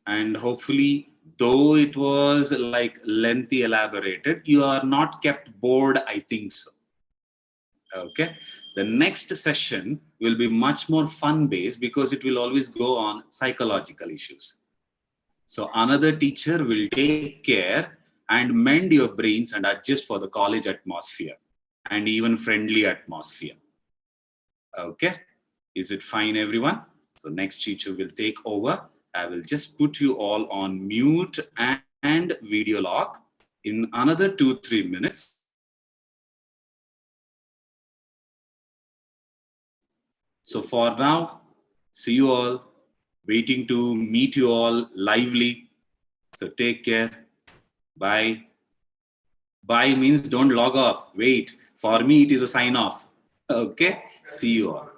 And hopefully, though it was like lengthy elaborated, you are not kept bored, I think so. Okay, the next session will be much more fun based because it will always go on psychological issues. So another teacher will take care and mend your brains and adjust for the college atmosphere and even friendly atmosphere. Okay, is it fine everyone? So next teacher will take over. I will just put you all on mute and video lock. In another 2-3 minutes, So for now, see you all. Waiting to meet you all lively. So take care. Bye. Bye means don't log off. Wait. For me, it is a sign off. Okay. See you all.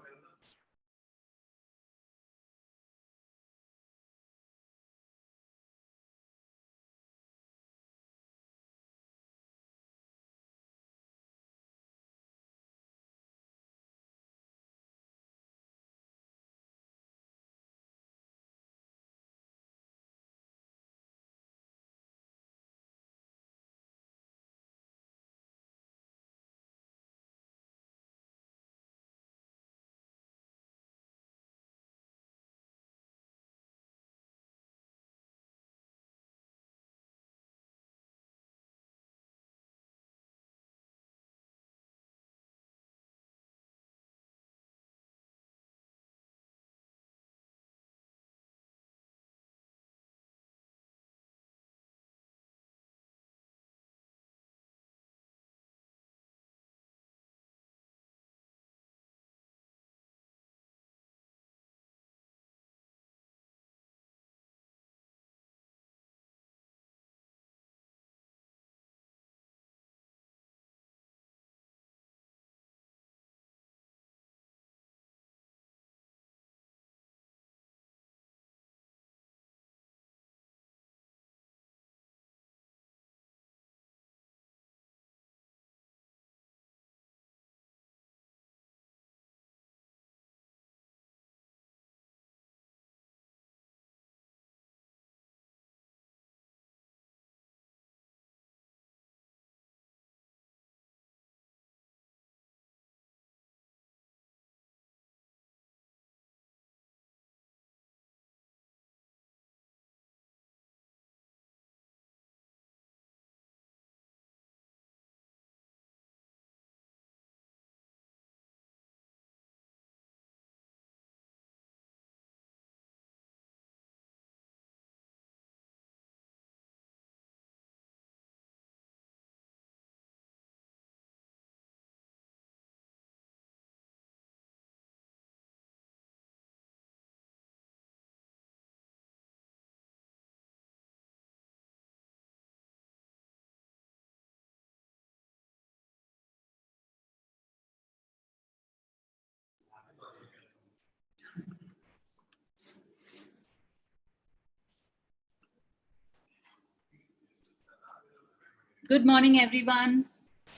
Good morning, everyone.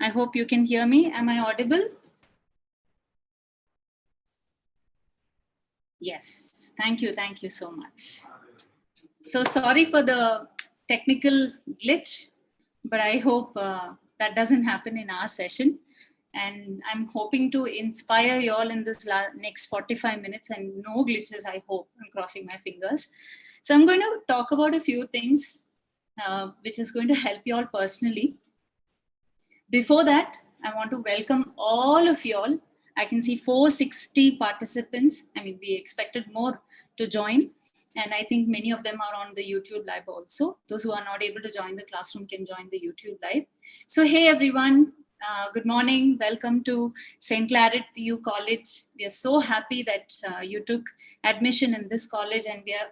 I hope you can hear me. Am I audible? Yes. Thank you. Thank you so much. So sorry for the technical glitch, but I hope that doesn't happen in our session. And I'm hoping to inspire you all in this next 45 minutes and no glitches, I hope. I'm crossing my fingers. So I'm going to talk about a few things which is going to help you all personally. Before that, I want to welcome all of you all. I can see 460 participants. I mean, we expected more to join. And I think many of them are on the YouTube live also. Those who are not able to join the classroom can join the YouTube live. So, hey everyone, good morning. Welcome to St.CLARET PU College. We are so happy that you took admission in this college, and we are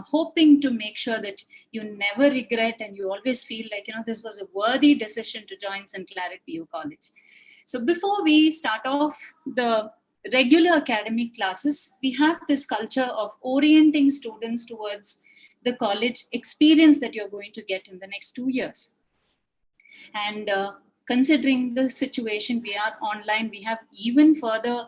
hoping to make sure that you never regret and you always feel like, this was a worthy decision to join St.CLARET PU College. So before we start off the regular academic classes, we have this culture of orienting students towards the college experience that you're going to get in the next 2 years. And considering the situation, we are online, we have even further,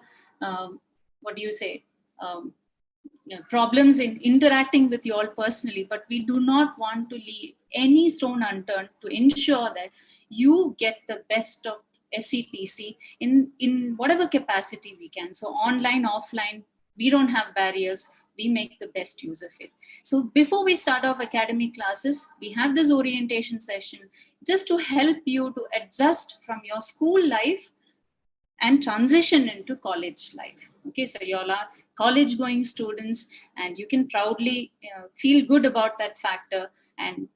problems in interacting with you all personally, but we do not want to leave any stone unturned to ensure that you get the best of SCPC in whatever capacity we can. So online, offline, we don't have barriers. We make the best use of it. So before we start off academic classes, we have this orientation session just to help you to adjust from your school life and transition into college life. Okay, so you all are college going students and you can proudly feel good about that factor. And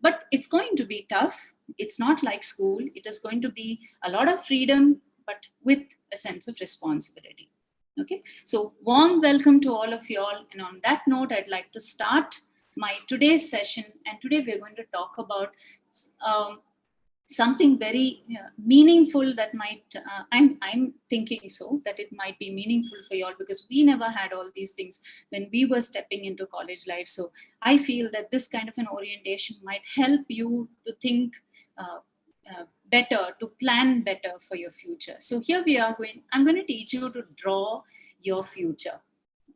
but it's going to be tough. It's not like school. It is going to be a lot of freedom, but with a sense of responsibility. Okay, so warm welcome to all of you all. And on that note, I'd like to start my today's session. And today we're going to talk about something very meaningful that might, I'm thinking so, that it might be meaningful for you all, because we never had all these things when we were stepping into college life. So I feel that this kind of an orientation might help you to think better, to plan better for your future. So here we are I'm going to teach you to draw your future.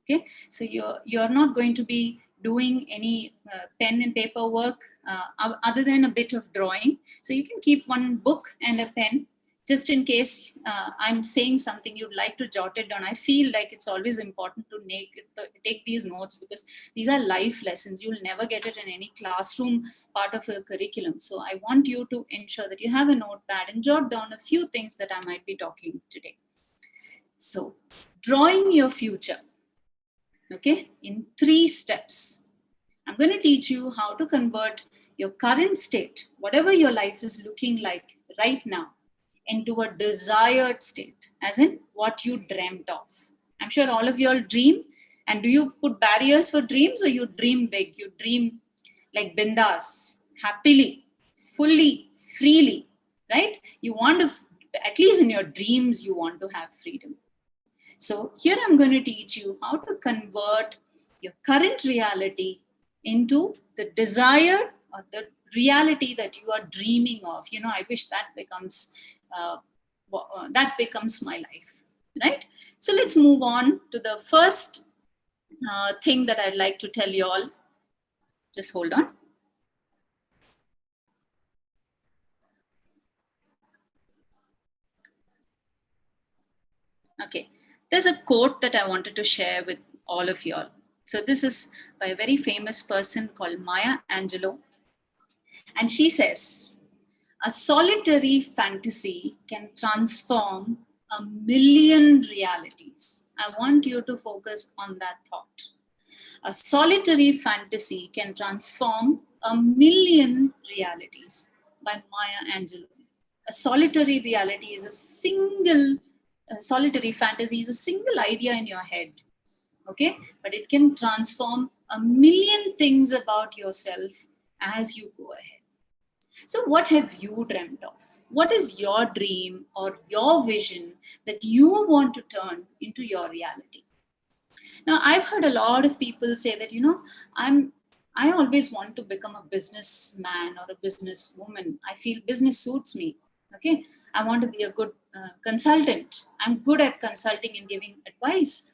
Okay, so you're not going to be doing any pen and paper work other than a bit of drawing. So you can keep one book and a pen just in case I'm saying something you'd like to jot it down. I feel like it's always important to take these notes, because these are life lessons. You'll never get it in any classroom part of a curriculum. So I want you to ensure that you have a notepad and jot down a few things that I might be talking today. So drawing your future. Okay, in 3 steps. I'm going to teach you how to convert your current state, whatever your life is looking like right now, into a desired state, as in what you dreamt of. I'm sure all of you all dream. And do you put barriers for dreams, or you dream big? You dream like bindas, happily, fully, freely, right? You want to, at least in your dreams, you want to have freedom. So here I'm going to teach you how to convert your current reality into the desired or the reality that you are dreaming of. You know, I wish that becomes my life, right? So let's move on to the first thing that I'd like to tell you all. Just hold on. Okay. There's a quote that I wanted to share with all of you all. So this is by a very famous person called Maya Angelou. And she says, a solitary fantasy can transform 1,000,000 realities. I want you to focus on that thought. A solitary fantasy can transform 1,000,000 realities, by Maya Angelou. A solitary reality is solitary fantasy is a single idea in your head, okay? But it can transform 1,000,000 things about yourself as you go ahead. So what have you dreamt of? What is your dream or your vision that you want to turn into your reality? Now, I've heard a lot of people say that, you know, I always want to become a businessman or a businesswoman. I feel business suits me. Okay, I want to be a good consultant. I'm good at consulting and giving advice.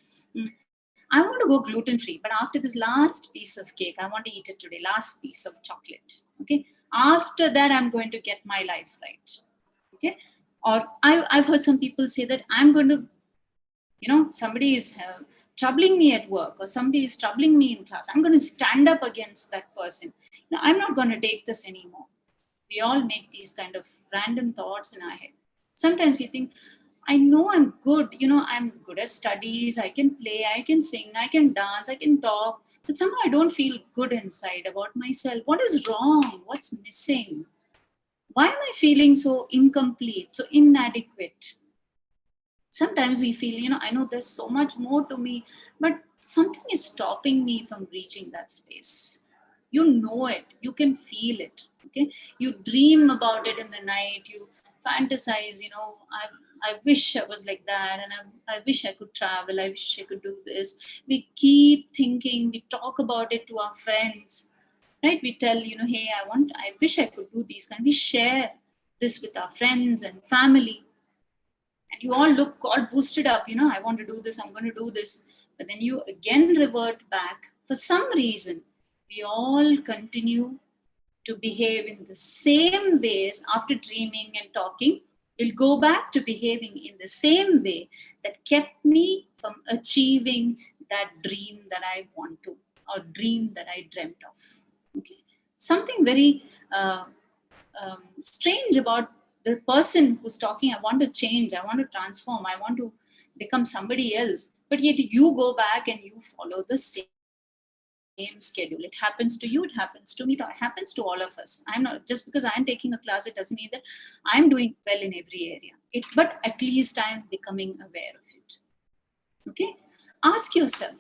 I want to go gluten-free, but after this last piece of cake, I want to eat it today, last piece of chocolate. Okay, after that, I'm going to get my life right. Okay, or I've heard some people say that I'm going to, you know, somebody is troubling me at work, or somebody is troubling me in class. I'm going to stand up against that person. No, I'm not going to take this anymore. We all make these kind of random thoughts in our head. Sometimes we think, I know I'm good, you know, I'm good at studies, I can play, I can sing, I can dance, I can talk, but somehow I don't feel good inside about myself. What is wrong? What's missing? Why am I feeling so incomplete, so inadequate? Sometimes we feel, you know, I know there's so much more to me, but something is stopping me from reaching that space. You know it, you can feel it. Okay, you dream about it in the night, you fantasize, you know, I wish I was like that, and I wish I could travel, I wish I could do this. We keep thinking, we talk about it to our friends, right? We tell, you know, hey, I wish I could do these kind. We share this with our friends and family, and you all look all boosted up, you know, I want to do this, I'm going to do this. But then you again revert back. For some reason, we all continue to behave in the same ways after dreaming and talking. We'll go back to behaving in the same way that kept me from achieving that dream that I want to, or dream that I dreamt of. Okay, something very strange about the person who's talking. I want to change, I want to transform, I want to become somebody else, but yet you go back and you follow the same schedule. It happens to you, it happens to me, it happens to all of us. I'm not, just because I'm taking a class, it doesn't mean that I'm doing well in every area. But at least I'm becoming aware of it. Okay, ask yourself,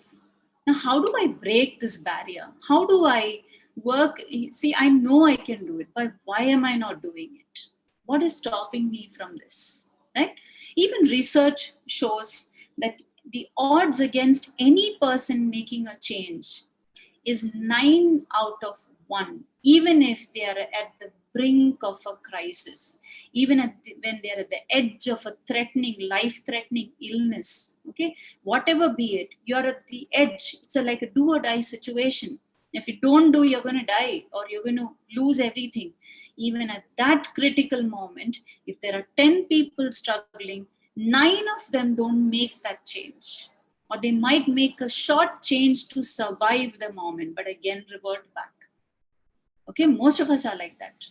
now how do I break this barrier? How do I work? See, I know I can do it, but why am I not doing it? What is stopping me from this? Right? Even research shows that the odds against any person making a change is 9 out of 1, even if they are at the brink of a crisis, even when they are at the edge of a threatening, life-threatening illness. Okay, whatever be it, you are at the edge. It's like a do or die situation. If you don't do, you're going to die or you're going to lose everything. Even at that critical moment, if there are 10 people struggling, 9 of them don't make that change, or they might make a short change to survive the moment, but again revert back. Okay, most of us are like that.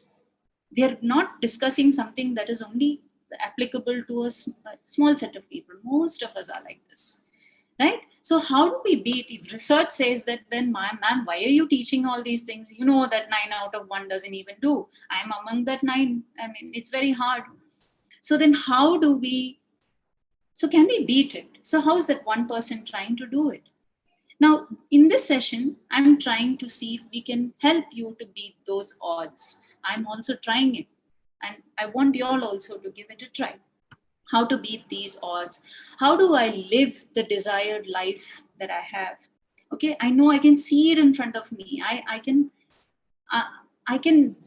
We are not discussing something that is only applicable to a small set of people. Most of us are like this, right? So how do we beat? If research says that, then ma'am, why are you teaching all these things? You know that 9 out of 1 doesn't even do. I'm among that 9. I mean, it's very hard. So then how do we, so can we beat it? So how is that one person trying to do it? Now, in this session, I'm trying to see if we can help you to beat those odds. I'm also trying it. And I want you all also to give it a try. How to beat these odds? How do I live the desired life that I have? Okay, I know I can see it in front of me. I can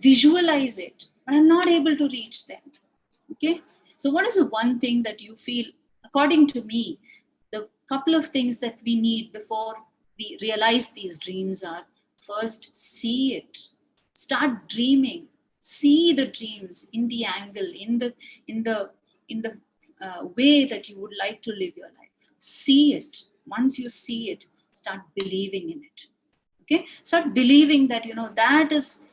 visualize it, but I'm not able to reach them. Okay, so what is the one thing that you feel, according to me, the couple of things that we need before we realize these dreams are: first, see it, start dreaming, see the dreams in the angle, in the way that you would like to live your life. See it. Once you see it, start believing in it. Okay, start believing that, you know, that's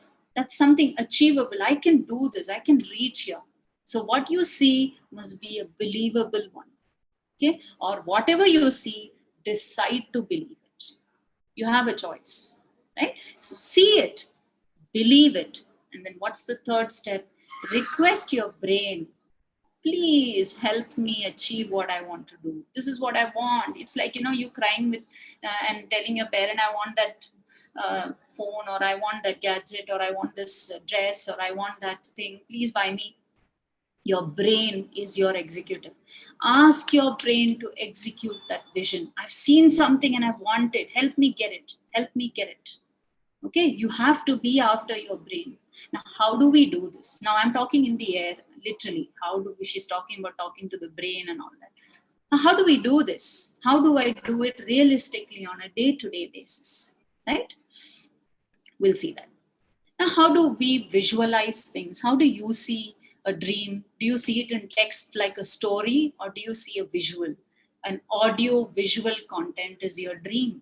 something achievable. I can do this, I can reach here. So what you see must be a believable one. Okay, or whatever you see, decide to believe it. You have a choice, right? So see it, believe it, and then what's the third step? Request your brain, please help me achieve what I want to do. This is what I want. It's like, you know, you crying with and telling your parent, I want that phone, or I want that gadget, or I want this dress, or I want that thing, please buy me. Your brain is your executive. Ask your brain to execute that vision. I've seen something and I want it. Help me get it. Help me get it. Okay, you have to be after your brain. Now, how do we do this? Now, I'm talking in the air, literally. How do we? She's talking about talking to the brain and all that. Now, how do we do this? How do I do it realistically on a day-to-day basis? Right? We'll see that. Now, how do we visualize things? How do you see a dream? Do you see it in text like a story, or do you see a visual? An audio visual content is your dream.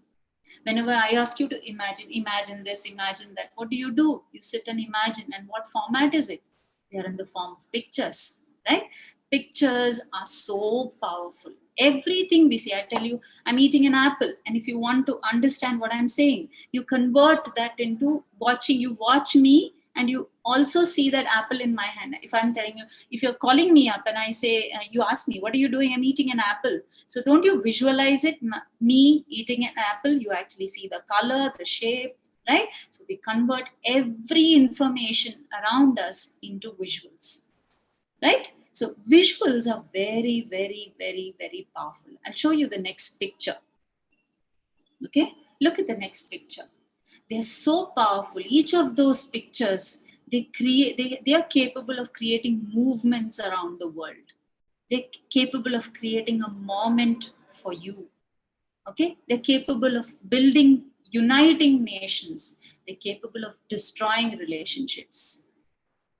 Whenever I ask you to imagine this, imagine that, what do? You sit and imagine. And what format is it? They are in the form of pictures, right? Pictures are so powerful. Everything we see, I tell you, I'm eating an apple. And if you want to understand what I'm saying, you convert that into watching. You watch me and you also see that apple in my hand. If I'm telling you, if you're calling me up and I say, you ask me, what are you doing? I'm eating an apple. So don't you visualize it, me eating an apple? You actually see the color, the shape, right? So we convert every information around us into visuals, right? So visuals are very, very, very, very powerful. I'll show you the next picture. Okay, look at the next picture. They're so powerful. Each of those pictures, they are capable of creating movements around the world. They're capable of creating a moment for you. Okay, they're capable of uniting nations. They're capable of destroying relationships.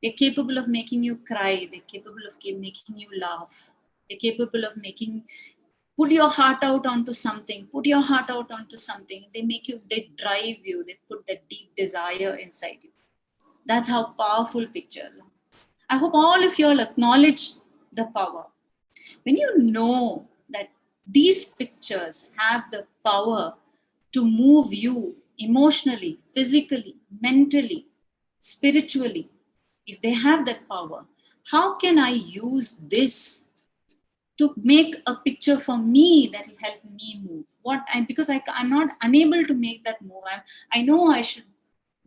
They're capable of making you cry. They're capable of making you laugh. They're capable of put your heart out onto something. Put your heart out onto something. They drive you. They put that deep desire inside you. That's how powerful pictures are. I hope all of you all acknowledge the power. When you know that these pictures have the power to move you emotionally, physically, mentally, spiritually, if they have that power, how can I use this to make a picture for me that will help me move. Because I'm not unable to make that move. I know I should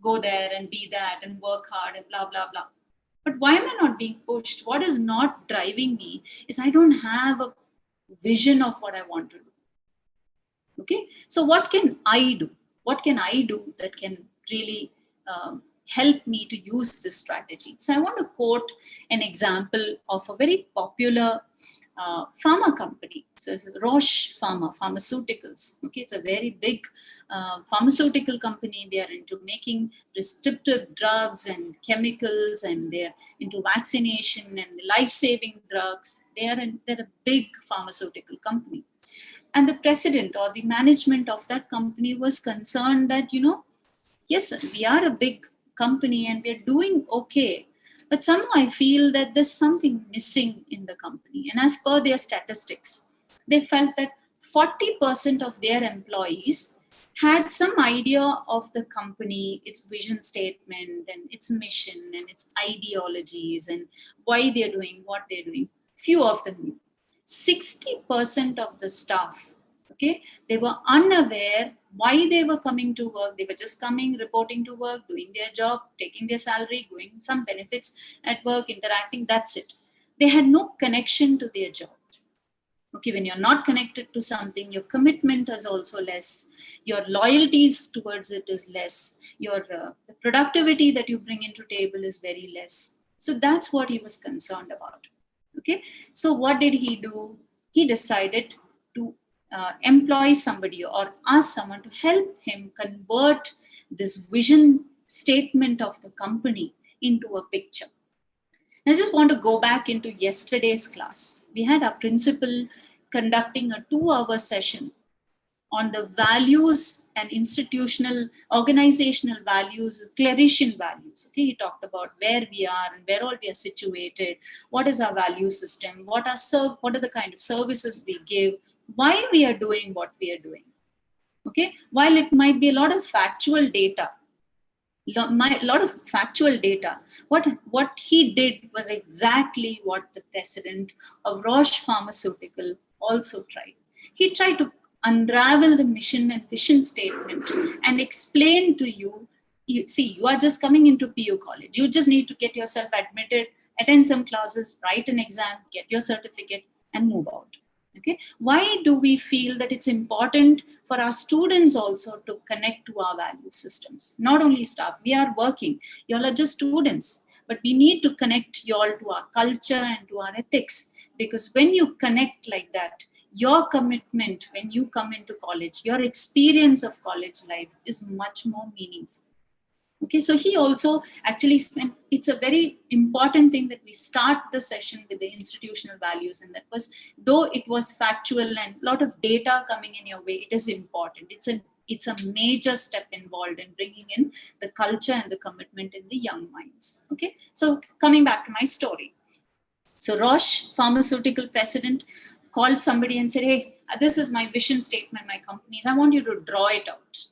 go there and be that and work hard and blah, blah, blah. But why am I not being pushed? What is not driving me is I don't have a vision of what I want to do. Okay, so what can I do? What can I do that can really help me to use this strategy? So I want to quote an example of a very popular pharma company. So it's Roche Pharmaceuticals. Okay, it's a very big pharmaceutical company. They are into making prescriptive drugs and chemicals, and they're into vaccination and life-saving drugs. They're a big pharmaceutical company. And the president or the management of that company was concerned that, yes, we are a big company and we're doing okay, but somehow I feel that there's something missing in the company. And as per their statistics, they felt that 40% of their employees had some idea of the company, its vision statement and its mission and its ideologies and why they're doing what they're doing. Few of them knew. 60% of the staff, okay, they were unaware why they were coming to work. They were just coming, reporting to work, doing their job, taking their salary, going some benefits at work, interacting, that's it. They had no connection to their job. Okay, when you're not connected to something, your commitment is also less, your loyalties towards it is less, your the productivity that you bring into table is very less. So that's what he was concerned about. Okay, so what did he do? He decided to employ somebody or ask someone to help him convert this vision statement of the company into a picture. I just want to go back into yesterday's class. We had our principal conducting a 2-hour session on the values and institutional, organizational values, Claretian values. Okay, he talked about where we are and where all we are situated, what is our value system, what are the kind of services we give, why we are doing what we are doing. Okay, while it might be a lot of factual data, what he did was exactly what the president of Roche Pharmaceutical also tried. He tried to unravel the mission and vision statement and explain to you, you are just coming into PU college. You just need to get yourself admitted, attend some classes, write an exam, get your certificate and move out. Okay, why do we feel that it's important for our students also to connect to our value systems? Not only staff, we are working, y'all are just students, but we need to connect y'all to our culture and to our ethics, because when you connect like that, your commitment when you come into college, your experience of college life is much more meaningful. Okay, so he also actually spent, it's a very important thing that we start the session with the institutional values, and that was, though it was factual and a lot of data coming in your way, it is important. It's a major step involved in bringing in the culture and the commitment in the young minds. Okay, so coming back to my story. So Roche Pharmaceutical president called somebody and said, hey, this is my vision statement, my companies, I want you to draw it out.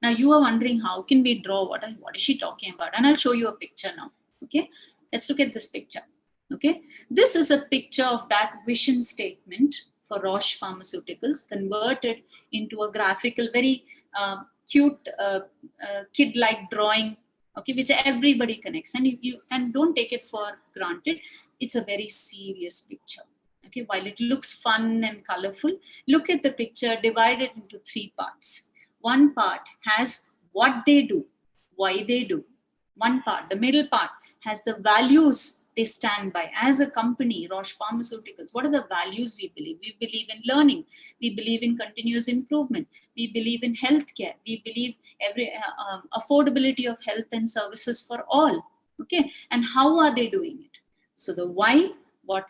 Now you are wondering, how can we draw? What is she talking about? And I'll show you a picture now. Okay, let's look at this picture. Okay, this is a picture of that vision statement for Roche Pharmaceuticals converted into a graphical, very cute kid-like drawing. Okay, which everybody connects, and you don't take it for granted. It's a very serious picture. Okay, while it looks fun and colorful, look at the picture, divide it into 3 parts. One part has what they do, why they do. One part, the middle part, has the values they stand by. As a company, Roche Pharmaceuticals, what are the values we believe? We believe in learning. We believe in continuous improvement. We believe in healthcare. We believe every affordability of health and services for all. Okay, and how are they doing it? So the why, what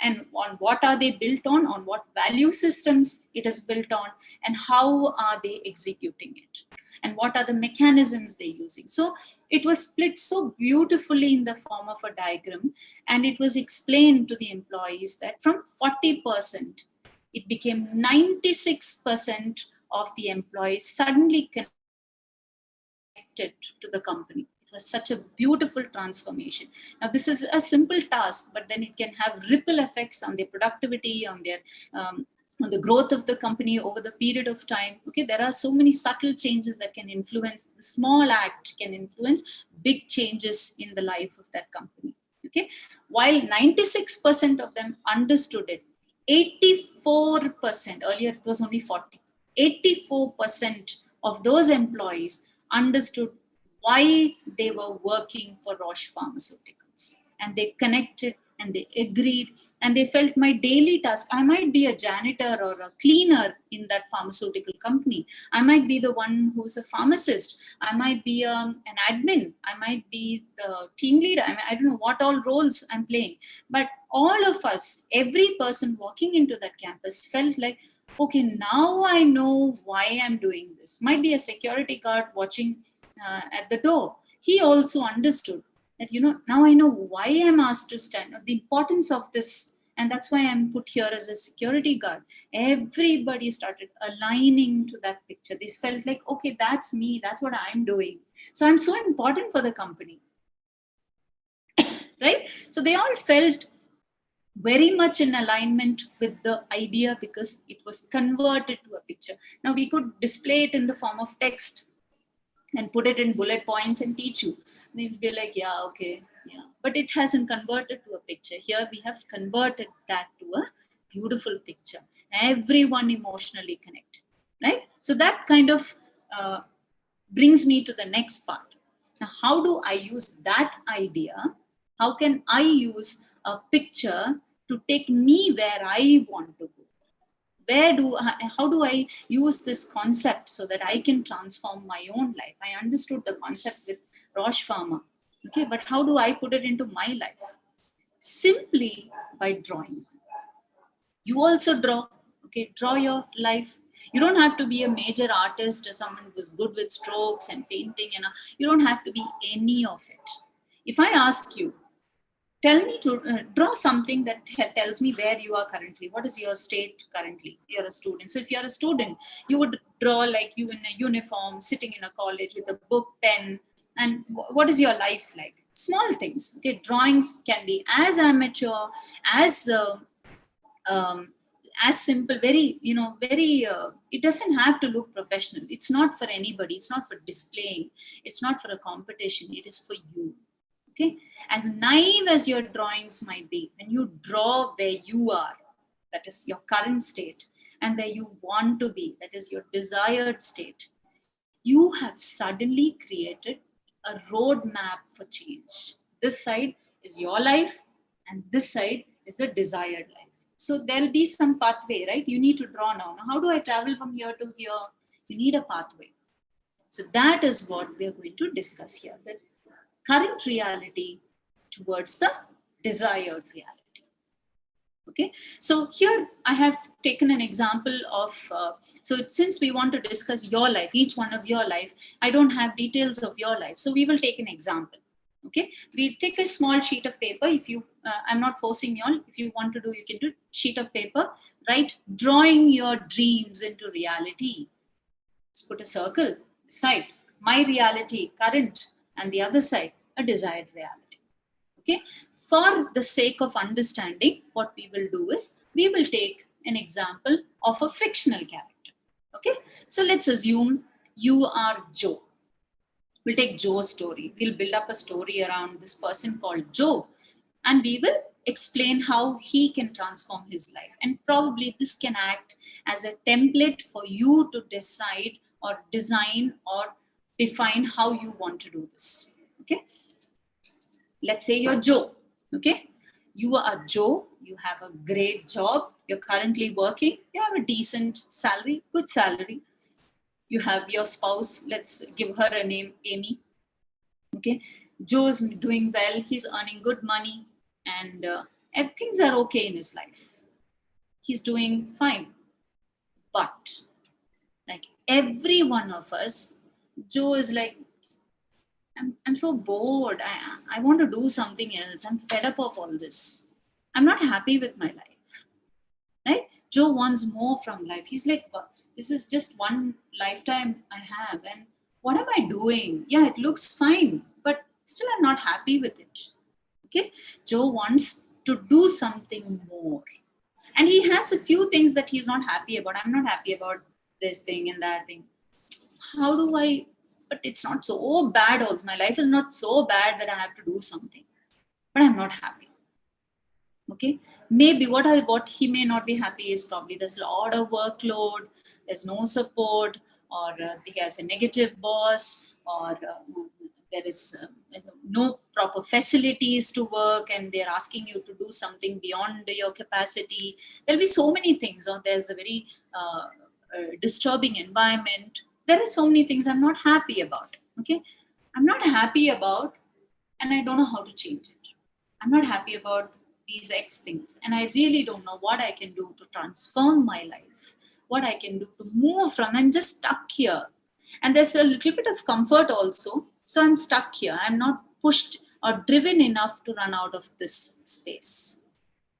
and on what are they built on what value systems it is built on, and how are they executing it, and what are the mechanisms they're using. So it was split so beautifully in the form of a diagram, and it was explained to the employees that from 40%, it became 96% of the employees suddenly connected to the company. It was such a beautiful transformation. Now, this is a simple task, but then it can have ripple effects on their productivity, on the growth of the company over the period of time. Okay, there are so many subtle changes that can influence. The small act can influence big changes in the life of that company. Okay, while 96% of them understood it, 84%, earlier it was only 40, 84% of those employees understood why they were working for Roche Pharmaceuticals, and they connected and they agreed, and they felt my daily task. I might be a janitor or a cleaner in that pharmaceutical company. I might be the one who's a pharmacist. I might be an admin. I might be the team leader. I don't know what all roles I'm playing. But all of us, every person walking into that campus felt like, okay, now I know why I'm doing this. Might be a security guard watching at the door. He also understood that, now I know why I'm asked to stand, the importance of this, and that's why I'm put here as a security guard. Everybody started aligning to that picture. They felt like, okay, that's me, that's what I'm doing. So I'm so important for the company, right? So they all felt very much in alignment with the idea because it was converted to a picture. Now we could display it in the form of text and put it in bullet points and teach you. They'll be like, yeah, okay, yeah. But it hasn't converted to a picture. Here we have converted that to a beautiful picture. Everyone emotionally connect, right? So that kind of brings me to the next part. Now, how do I use that idea? How can I use a picture to take me where I want to go? How do I use this concept so that I can transform my own life? I understood the concept with Roche Pharma. Okay, but how do I put it into my life? Simply by drawing. You also draw. Okay, draw your life. You don't have to be a major artist or someone who's good with strokes and painting, you don't have to be any of it. If I ask you, tell me to draw something that tells me where you are currently. What is your state currently? You're a student. So if you're a student, you would draw like you in a uniform, sitting in a college with a book, pen, and what is your life like? Small things. Okay, drawings can be as amateur, as simple, very, it doesn't have to look professional. It's not for anybody. It's not for displaying. It's not for a competition. It is for you. Okay, as naive as your drawings might be, when you draw where you are, that is your current state, and where you want to be, that is your desired state, you have suddenly created a roadmap for change. This side is your life, and this side is the desired life. So there'll be some pathway, right? You need to draw now. Now, how do I travel from here to here? You need a pathway. So that is what we are going to discuss here. The current reality towards the desired reality. Okay, so here I have taken an example of, so since we want to discuss your life, each one of your life, I don't have details of your life. So we will take an example. Okay, we take a small sheet of paper. If you, I'm not forcing you all. If you want to do, you can do sheet of paper, right? Drawing your dreams into reality. Let's put a circle, side, my reality, current, and the other side, a desired reality. Okay, for the sake of understanding, what we will do is we will take an example of a fictional character. Okay, so let's assume you are Joe. We'll take Joe's story. We'll build up a story around this person called Joe, and we will explain how he can transform his life. And probably this can act as a template for you to decide or design or define how you want to do this. Okay, let's say you're Joe. Okay, you are Joe, you have a great job, you're currently working, you have a decent salary, good salary. You have your spouse, let's give her a name, Amy. Okay, Joe's doing well, he's earning good money, and things are okay in his life. He's doing fine. But like every one of us, Joe is like, I'm so bored. I want to do something else. I'm fed up of all this. I'm not happy with my life. Right? Joe wants more from life. He's like, this is just one lifetime I have. And What am I doing? Yeah, it looks fine, but still I'm not happy with it. Okay, Joe wants to do something more. And he has a few things that he's not happy about. I'm not happy about this thing and that thing. How do I, but it's not so bad also. My life is not so bad that I have to do something, but I'm not happy. Okay, maybe what he may not be happy is probably there's a lot of workload, there's no support, or he has a negative boss, or there is no proper facilities to work, and they're asking you to do something beyond your capacity. There'll be so many things, or there's a very disturbing environment. There are so many things I'm not happy about. Okay, I'm not happy about, and I don't know how to change it. I'm not happy about these X things, and I really don't know what I can do to transform my life, what I can do to move from. I'm just stuck here. And there's a little bit of comfort also. So I'm stuck here. I'm not pushed or driven enough to run out of this space.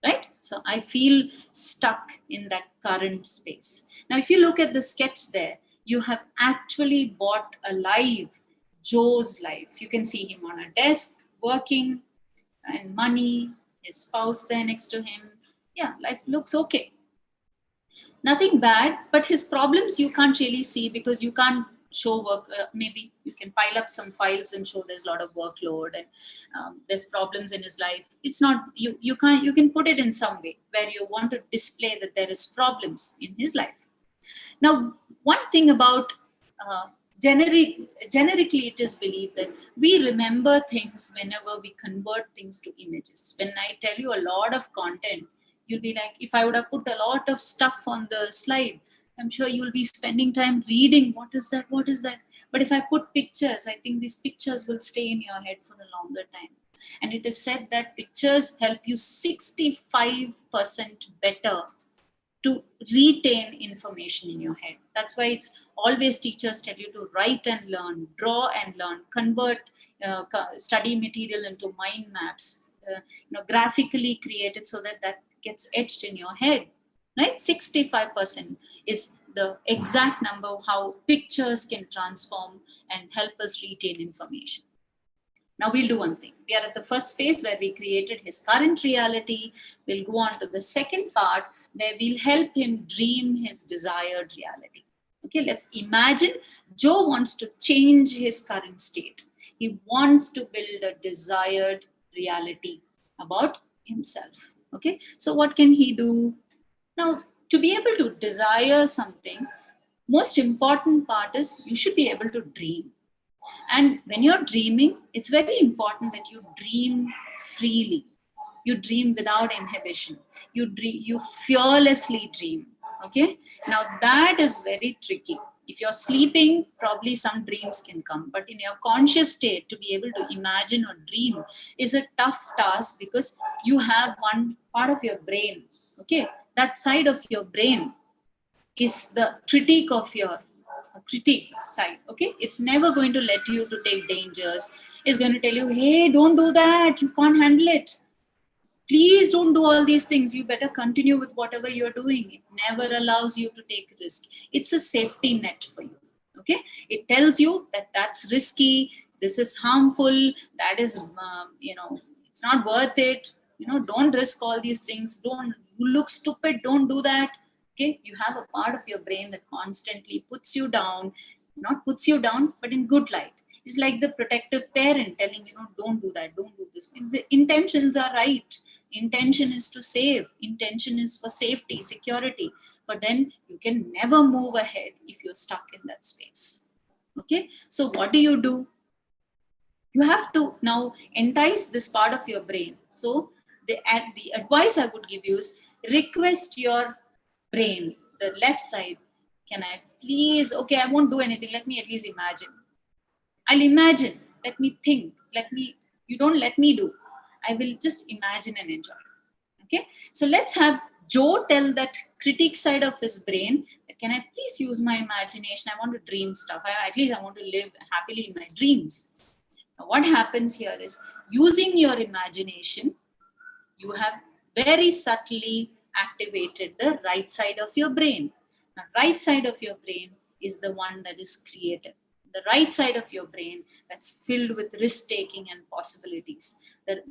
Right? So I feel stuck in that current space. Now, if you look at the sketch there, you have actually bought a life, Joe's life. You can see him on a desk working, and money, his spouse there next to him. Yeah, life looks okay. Nothing bad, but his problems you can't really see because you can't show work. Maybe you can pile up some files and show there's a lot of workload, and there's problems in his life. It's not, you can put it in some way where you want to display that there is problems in his life. Now, one thing about generically, it is believed that we remember things whenever we convert things to images. When I tell you a lot of content, you'll be like, if I would have put a lot of stuff on the slide, I'm sure you'll be spending time reading, what is that? What is that? But if I put pictures, I think these pictures will stay in your head for a longer time. And it is said that pictures help you 65% better to retain information in your head. That's why it's always teachers tell you to write and learn, draw and learn, convert study material into mind maps, graphically create it so that that gets etched in your head, right? 65% is the exact number of how pictures can transform and help us retain information. Now we'll do one thing. We are at the first phase where we created his current reality. We'll go on to the second part where we'll help him dream his desired reality. Okay, let's imagine Joe wants to change his current state. He wants to build a desired reality about himself. Okay, so what can he do? Now, to be able to desire something, most important part is you should be able to dream. And when you're dreaming, it's very important that you dream freely. You dream without inhibition. You fearlessly dream. Okay. Now that is very tricky. If you're sleeping, probably some dreams can come. But in your conscious state, to be able to imagine or dream is a tough task because you have one part of your brain. Okay. That side of your brain is the critique side. Okay, it's never going to let you to take dangers. It's going to tell you, hey, don't do that, you can't handle it, please don't do all these things, you better continue with whatever you're doing. It never allows you to take risk. It's a safety net for you. Okay, it tells you that that's risky, this is harmful, that is it's not worth it, don't risk all these things, don't, you look stupid, don't do that. Okay, you have a part of your brain that constantly puts you down, not puts you down, but in good light. It's like the protective parent telling don't do that, don't do this. The intentions are right. Intention is to save. Intention is for safety, security. But then you can never move ahead if you're stuck in that space. Okay, so what do? You have to now entice this part of your brain. So the advice I would give you is request your brain, the left side, can I please, okay, I won't do anything, let me at least imagine. I'll imagine, let me think, you don't let me do, I will just imagine and enjoy. Okay, so let's have Joe tell that critique side of his brain that can I please use my imagination, I want to dream stuff, at least I want to live happily in my dreams. Now what happens here is, using your imagination, you have very subtly activated the right side of your brain. Now, right side of your brain is the one that is creative. the right side of your brain that's filled with risk-taking and possibilities.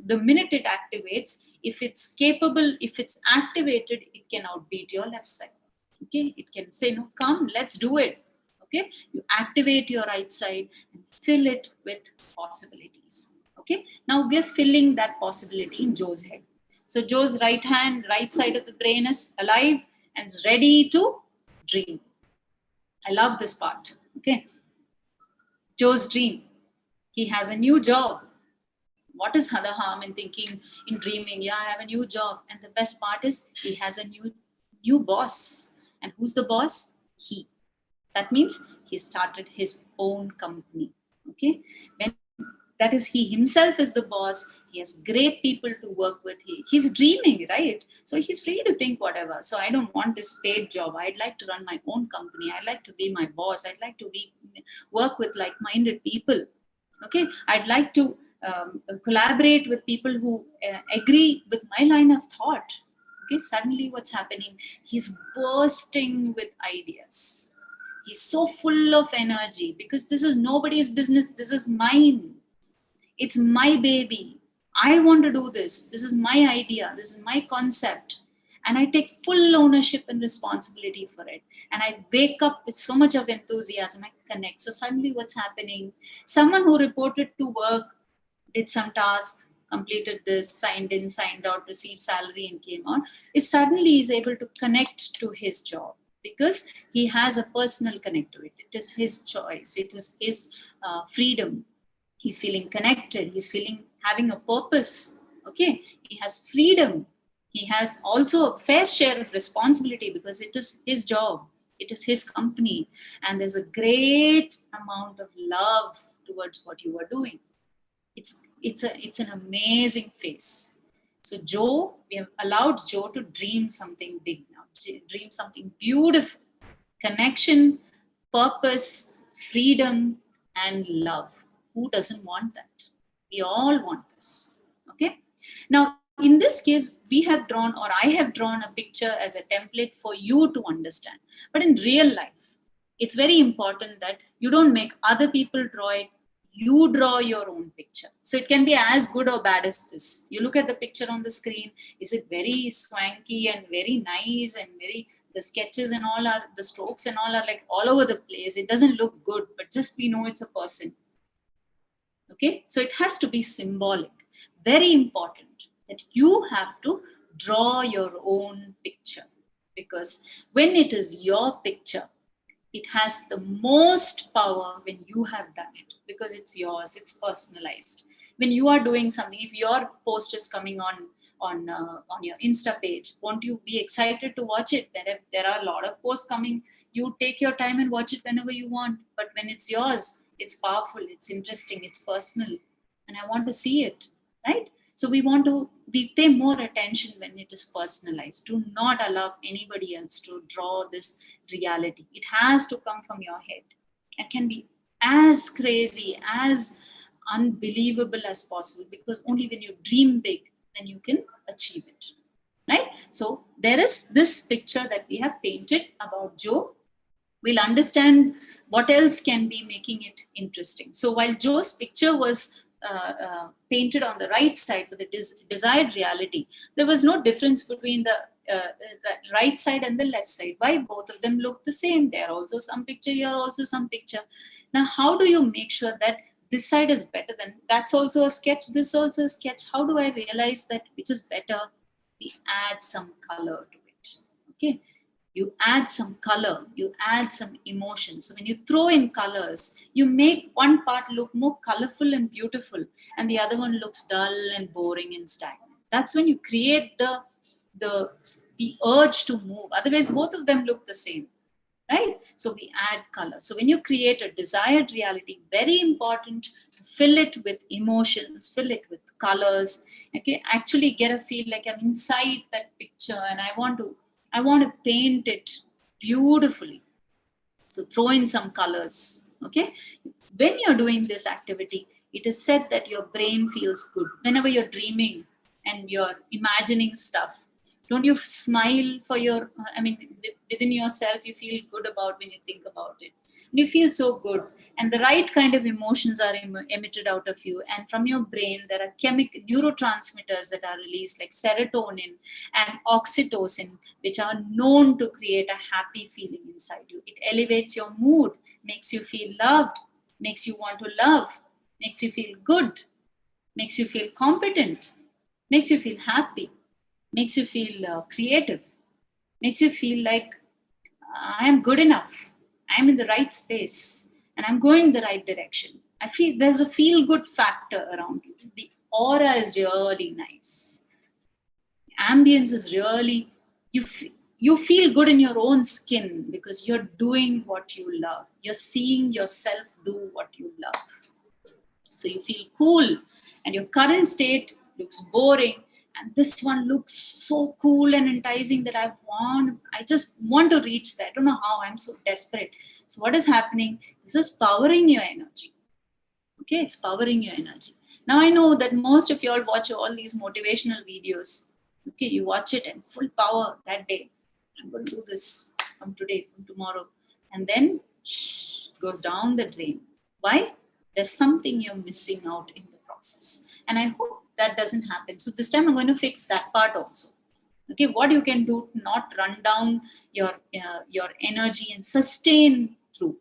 The minute it activates, if it's capable, if it's activated, it can outbeat your left side. Okay, it can say, no, come, let's do it. Okay, you activate your right side and fill it with possibilities. Okay, now we're filling that possibility in Joe's head. So Joe's right side of the brain is alive and is ready to dream. I love this part. Okay, Joe's dream. He has a new job. What is the harm in thinking, in dreaming? Yeah, I have a new job. And the best part is he has a new boss. And who's the boss? He. That means he started his own company. Okay, when that is, he himself is the boss. He has great people to work with. He's dreaming, right? So he's free to think whatever. So I don't want this paid job. I'd like to run my own company. I'd like to be my boss. I'd like to work with like-minded people. Okay, I'd like to collaborate with people who agree with my line of thought. Okay, suddenly what's happening? He's bursting with ideas. He's so full of energy because this is nobody's business. This is mine. It's my baby. I want to do this. This is my idea. This is my concept. And I take full ownership and responsibility for it. And I wake up with so much of enthusiasm. I connect. So suddenly what's happening? Someone who reported to work, did some task, completed this, signed in, signed out, received salary and came on, is able to connect to his job because he has a personal connect to it. It is his choice. It is his freedom. He's feeling connected. He's feeling having a purpose. Okay. He has freedom. He has also a fair share of responsibility because it is his job. It is his company. And there's a great amount of love towards what you are doing. It's an amazing phase. So Joe, we have allowed Joe to dream something big now, dream something beautiful. Connection, purpose, freedom, and love. Who doesn't want that? We all want this. Okay. Now, in this case, we have drawn, or I have drawn a picture as a template for you to understand. But in real life, it's very important that you don't make other people draw it. You draw your own picture. So it can be as good or bad as this. You look at the picture on the screen. Is it very swanky and very nice and the sketches and all are, the strokes and all are like all over the place. It doesn't look good, but just we know it's a person. Okay. So it has to be symbolic. Very important that you have to draw your own picture, because when it is your picture, it has the most power when you have done it, because it's yours, it's personalized. When you are doing something, if your post is coming on your Insta page, won't you be excited to watch it? When there are a lot of posts coming, you take your time and watch it whenever you want. But when it's yours, it's powerful, it's interesting, it's personal, and I want to see it, right? So we pay more attention when it is personalized. Do not allow anybody else to draw this reality. It has to come from your head. It can be as crazy, as unbelievable as possible, because only when you dream big, then you can achieve it, right? So there is this picture that we have painted about Joe. We'll understand what else can be making it interesting. So while Joe's picture was painted on the right side for the desired reality, there was no difference between the right side and the left side. Why? Both of them look the same. There are also some picture here, also some picture. Now, how do you make sure that this side is better than that's also a sketch, this also a sketch? How do I realize that which is better? We add some color to it. Okay. You add some color, you add some emotion. So when you throw in colors, you make one part look more colorful and beautiful, and the other one looks dull and boring and stagnant. That's when you create the urge to move. Otherwise, both of them look the same, right? So we add color. So when you create a desired reality, very important to fill it with emotions, fill it with colors. Okay, actually get a feel like I'm inside that picture, and I want to paint it beautifully. So throw in some colors. Okay. When you're doing this activity, it is said that your brain feels good. Whenever you're dreaming and you're imagining stuff, Don't you smile for your, within yourself, you feel good about when you think about it. And you feel so good. And the right kind of emotions are emitted out of you. And from your brain, there are chemical neurotransmitters that are released like serotonin and oxytocin, which are known to create a happy feeling inside you. It elevates your mood, makes you feel loved, makes you want to love, makes you feel good, makes you feel competent, makes you feel happy, makes you feel creative, makes you feel like I am good enough, I'm in the right space, and I'm going the right direction. I feel there's a feel good factor around you. The aura is really nice. Ambience is really, you feel good in your own skin because you're doing what you love. You're seeing yourself do what you love. So you feel cool, and your current state looks boring, and this one looks so cool and enticing that I just want to reach that. I don't know how, I'm so desperate. So what is happening? This is powering your energy. Okay, it's powering your energy. Now I know that most of you all watch all these motivational videos. Okay, you watch it and full power that day. I'm going to do this from today, from tomorrow. And then goes down the drain. Why? There's something you're missing out in the process. And I hope that doesn't happen. So this time I'm going to fix that part also. Okay, what you can do to not run down your energy and sustain through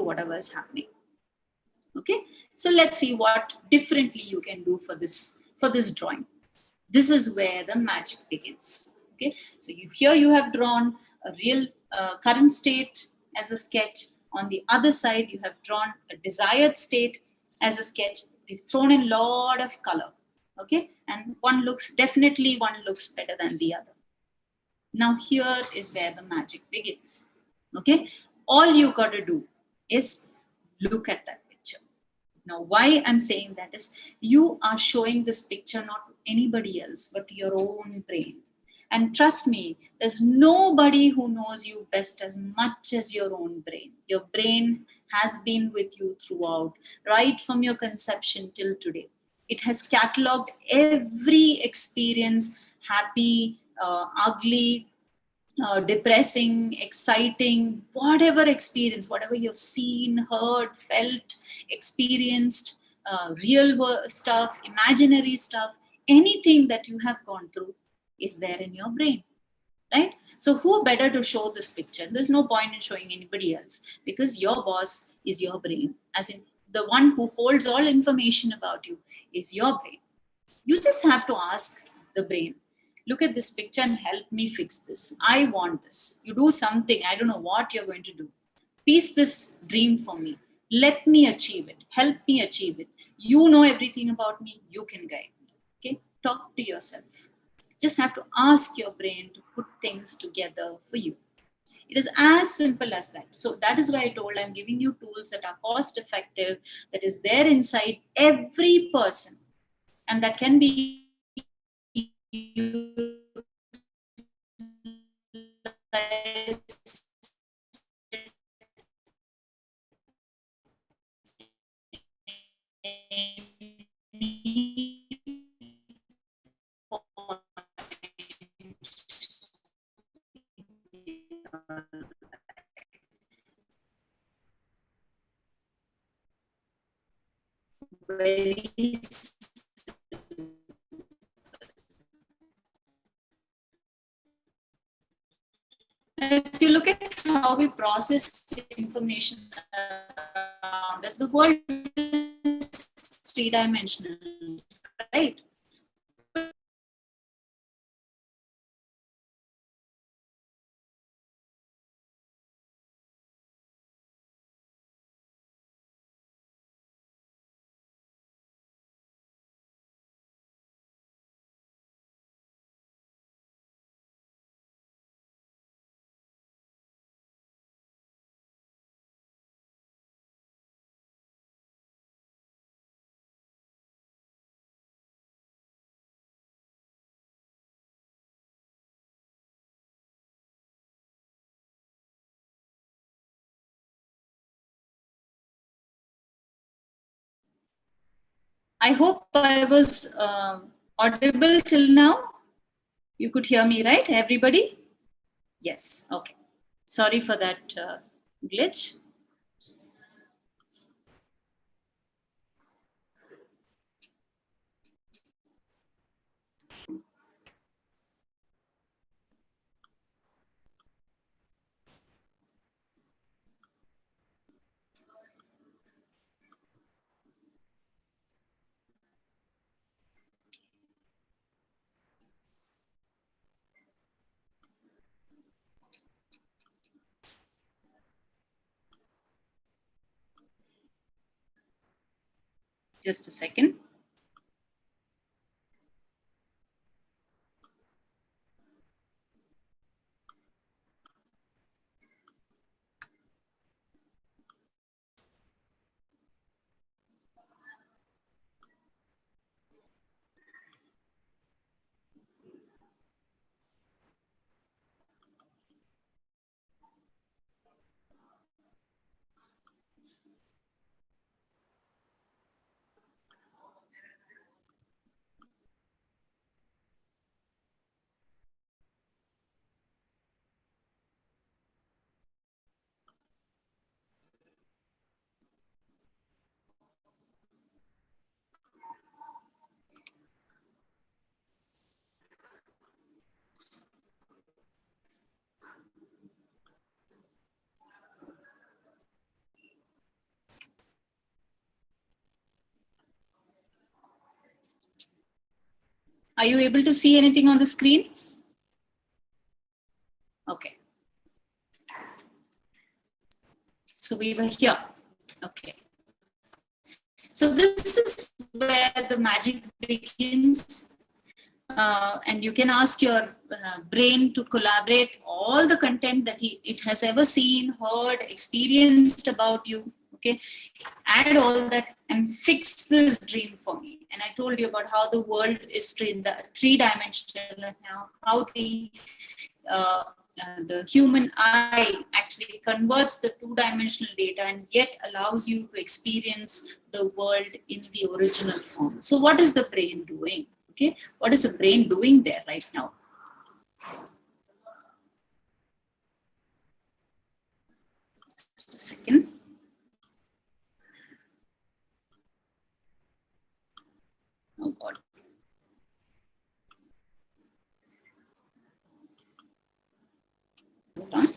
whatever is happening. Okay, so let's see what differently you can do for this drawing. This is where the magic begins. Okay, so here you have drawn a real current state as a sketch. On the other side, you have drawn a desired state as a sketch. We've thrown in a lot of color. Okay, and one looks better than the other. Now here is where the magic begins. Okay, all you got to do is look at that picture. Now, why I'm saying that is you are showing this picture not to anybody else, but to your own brain. And trust me, there's nobody who knows you best as much as your own brain. Your brain has been with you throughout, right from your conception till today. It has cataloged every experience, happy, ugly, depressing, exciting, whatever experience, whatever you've seen, heard, felt, experienced, real stuff, imaginary stuff, anything that you have gone through is there in your brain, right? So who better to show this picture? There's no point in showing anybody else because your boss is your brain, as in the one who holds all information about you is your brain. You just have to ask the brain, look at this picture and help me fix this. I want this. You do something. I don't know what you're going to do. Piece this dream for me. Let me achieve it. Help me achieve it. You know everything about me. You can guide me. Okay? Talk to yourself. Just have to ask your brain to put things together for you. It is as simple as that. So that is why I told I'm giving you tools that are cost effective, that is there inside every person, and that can be very. If you look at how we process information around us, the world is three-dimensional, right? I hope I was audible till now. You could hear me, right? Everybody? Yes. Okay. Sorry for that glitch. Just a second. Are you able to see anything on the screen? Okay. So we were here. Okay. So this is where the magic begins. And you can ask your brain to collaborate all the content that it has ever seen, heard, experienced about you. Okay, add all that and fix this dream for me. And I told you about how the world is three-dimensional, and how the human eye actually converts the two-dimensional data and yet allows you to experience the world in the original form. So what is the brain doing? Okay, what is the brain doing there right now? Just a second. Oh God. Hold on.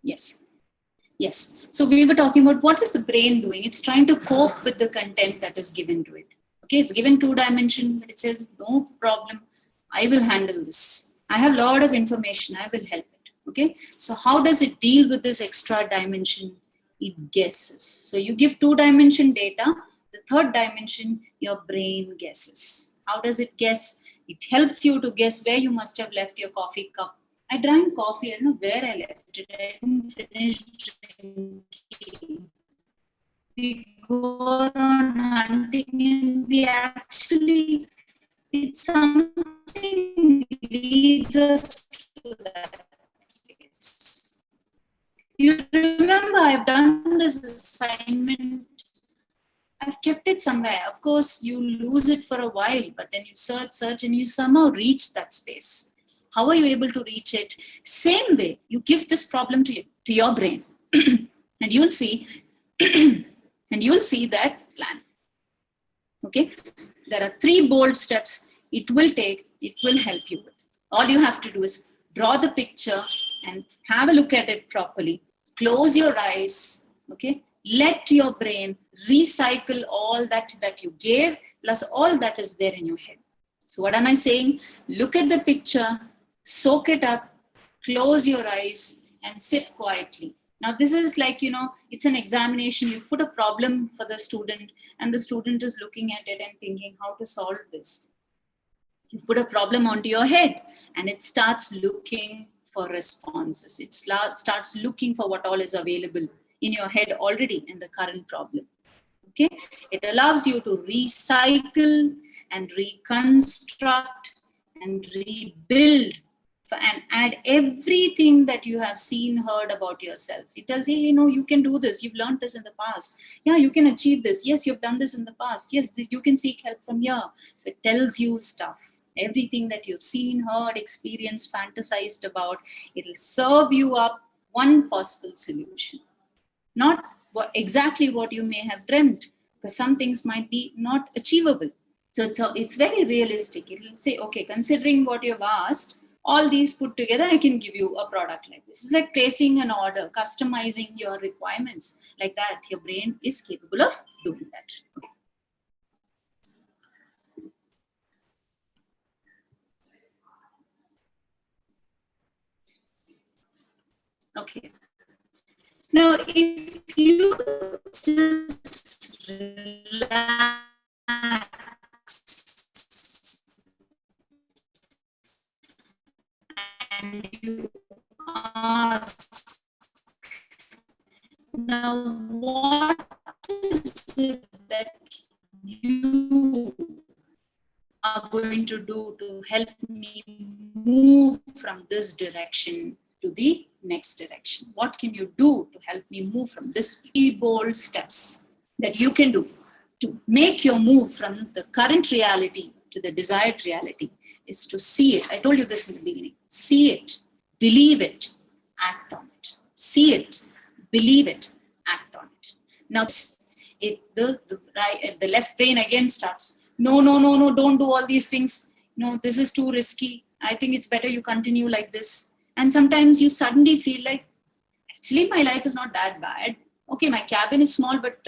Yes. Yes. So we were talking about what is the brain doing? It's trying to cope with the content that is given to it. Okay, it's given two dimension, but it says, no problem. I will handle this. I have a lot of information. I will help it. Okay. So how does it deal with this extra dimension? It guesses. So you give two-dimension data. The third dimension, your brain guesses. How does it guess? It helps you to guess where you must have left your coffee cup. I drank coffee. I don't know where I left it. I didn't finish drinking. We go on hunting and we actually, it's something leads us to that place. You remember, I've done this assignment. I've kept it somewhere. Of course, you lose it for a while, but then you search, and you somehow reach that space. How are you able to reach it? Same way, you give this problem to your brain, and you'll see, that plan. Okay, there are 3 bold steps it will take. It will help you with. All you have to do is draw the picture and have a look at it properly. Close your eyes. Okay, let your brain recycle all that you gave plus all that is there in your head. So what am I saying? Look at the picture, soak it up, close your eyes and sit quietly. Now this is like, it's an examination. You've put a problem for the student and the student is looking at it and thinking how to solve this. You put a problem onto your head and it starts looking for responses. It starts looking for what all is available in your head already in the current problem. Okay, it allows you to recycle and reconstruct and rebuild and add everything that you have seen, heard about yourself. It tells you, you know, you can do this. You've learned this in the past. Yeah, you can achieve this. Yes, you've done this in the past. Yes, you can seek help from here. So it tells you stuff. Everything that you've seen, heard, experienced, fantasized about, it'll serve you up one possible solution. Not exactly what you may have dreamt, because some things might be not achievable. So it's very realistic. It will say, okay, considering what you've asked, all these put together, I can give you a product like this. It's like placing an order, customizing your requirements. Like that, your brain is capable of doing that. Okay. Now, if you just relax and you ask, now what is it that you are going to do to help me move from this direction to the next direction? What can you do to help me move from this? Bold steps that you can do to make your move from the current reality to the desired reality is to see it. I told you this in the beginning. See it, believe it, act on it. See it, believe it, act on it. Now, the left brain again starts. No, don't do all these things. No, this is too risky. I think it's better you continue like this. And sometimes you suddenly feel like, actually, my life is not that bad. Okay, my cabin is small, but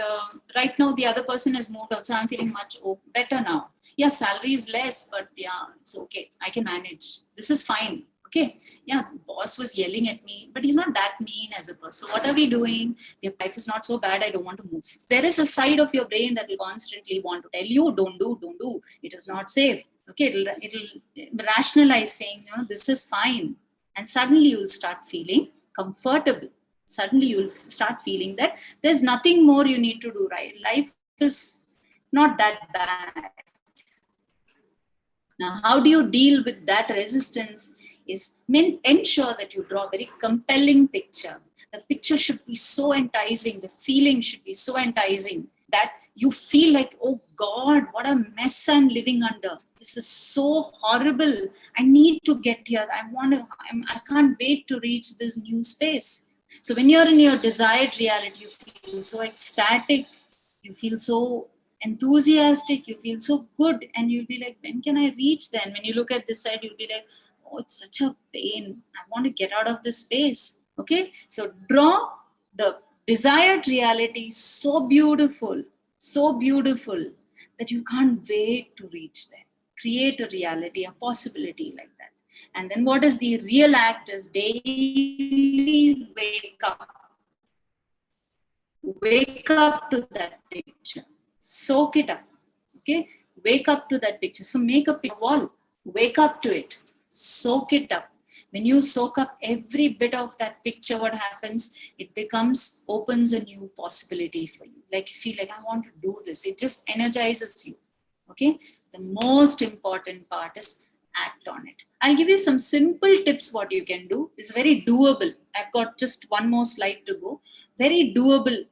right now the other person has moved out, so I'm feeling much better now. Yeah, salary is less, but yeah, it's okay. I can manage. This is fine. Okay, yeah, boss was yelling at me, but he's not that mean as a person. So what are we doing? Your life is not so bad. I don't want to move. There is a side of your brain that will constantly want to tell you, don't do. It is not safe. Okay, it'll rationalize saying, you know, this is fine. And suddenly you'll start feeling comfortable. Suddenly you'll start feeling that there's nothing more you need to do, right? Life is not that bad. Now, how do you deal with that resistance is ensure that you draw a very compelling picture. The picture should be so enticing. The feeling should be so enticing that you feel like, oh God, what a mess I'm living under. This is so horrible. I need to get here. I can't wait to reach this new space. So when you're in your desired reality, you feel so ecstatic, you feel so enthusiastic, you feel so good, and you'll be like, when can I reach then? When you look at this side, you'll be like, oh, it's such a pain. I want to get out of this space. Okay, so draw the desired reality so beautiful that you can't wait to reach there. Create a reality, a possibility like that. And then what is the real act is daily wake up. Wake up to that picture. Soak it up. Okay? Wake up to that picture. So make a wall. Wake up to it. Soak it up. When you soak up every bit of that picture, what happens? It opens a new possibility for you. Like you feel like, I want to do this. It just energizes you. Okay? The most important part is act on it. I'll give you some simple tips what you can do. It's very doable. I've got just one more slide to go. Very doable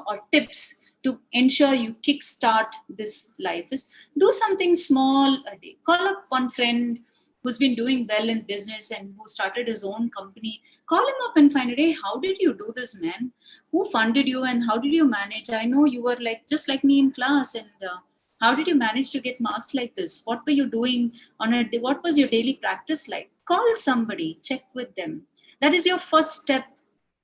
or tips to ensure you kickstart this life is do something small a day. Call up one friend who's been doing well in business and who started his own company. Call him up and find out, hey, how did you do this, man? Who funded you and how did you manage? I know you were just like me in class, and how did you manage to get marks like this? What were you doing on a day? What was your daily practice like? Call somebody, check with them. That is your first step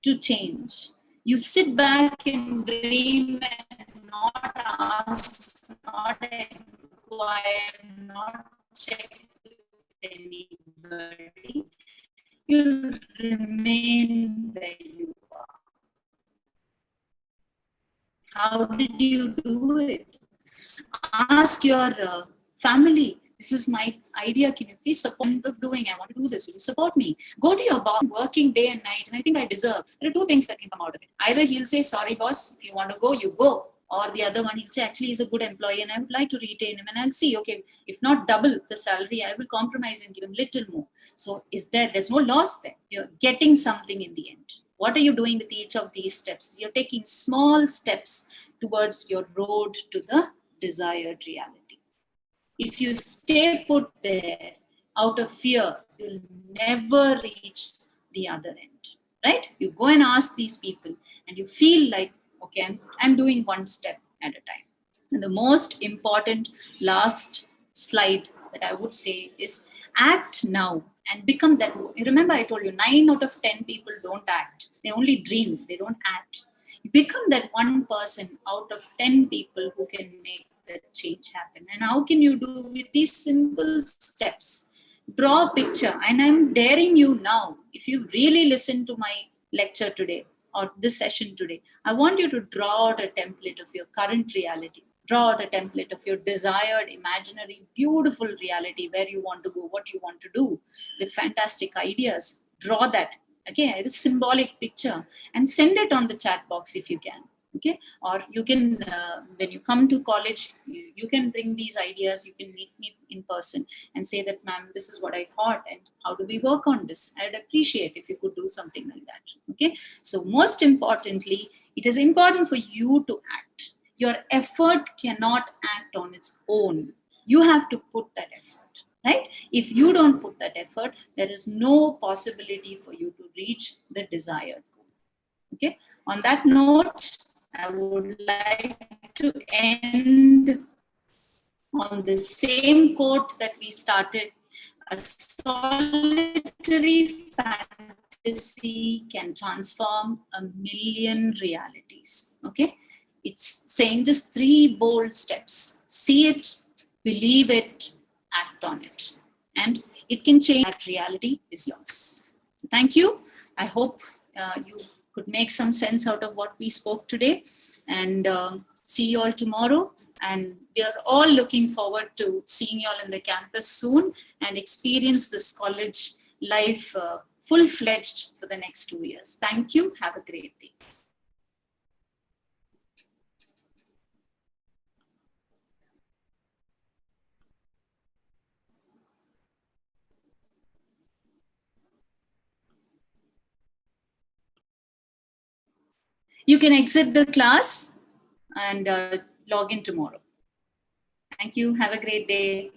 to change. You sit back and dream and not ask, not inquire, not check with anybody. You remain where you are. How did you do it? Ask your family, this is my idea. Can you please support me of doing? I want to do this. Will you support me? Go to your boss, working day and night, and I think I deserve. There are two things that can come out of it. Either he'll say, sorry, boss, if you want to go, you go. Or the other one, he'll say, actually, he's a good employee and I would like to retain him. And I'll see, okay, if not double the salary, I will compromise and give him little more. So there's no loss there. You're getting something in the end. What are you doing with each of these steps? You're taking small steps towards your road to the desired reality. If you stay put there out of fear, you'll never reach the other end, right? You go and ask these people and you feel like, okay, I'm doing one step at a time. And the most important last slide that I would say is act now and become that. Remember, I told you 9 out of 10 people don't act. They only dream, they don't act. You become that one person out of 10 people who can make that change happen. And how can you do with these simple steps? Draw a picture. And I'm daring you now, if you really listen to my lecture today or this session today, I want you to draw out a template of your current reality. Draw out a template of your desired, imaginary, beautiful reality, where you want to go, what you want to do, with fantastic ideas. Draw that. Okay, this symbolic picture, and send it on the chat box if you can. Okay, or you can, when you come to college, you can bring these ideas. You can meet me in person and say that, ma'am, this is what I thought, and how do we work on this? I'd appreciate if you could do something like that. Okay, so most importantly, it is important for you to act. Your effort cannot act on its own. You have to put that effort, right? If you don't put that effort, there is no possibility for you to reach the desired goal. Okay, on that note, I would like to end on the same quote that we started. A solitary fantasy can transform 1,000,000 realities. Okay, it's saying just 3 bold steps. See it, believe it, act on it, and it can change. That reality is yours. Thank you. I hope you could make some sense out of what we spoke today, and see you all tomorrow. And we are all looking forward to seeing you all in the campus soon and experience this college life full-fledged for the next 2 years. Thank you. Have a great day. You can exit the class and log in tomorrow. Thank you. Have a great day.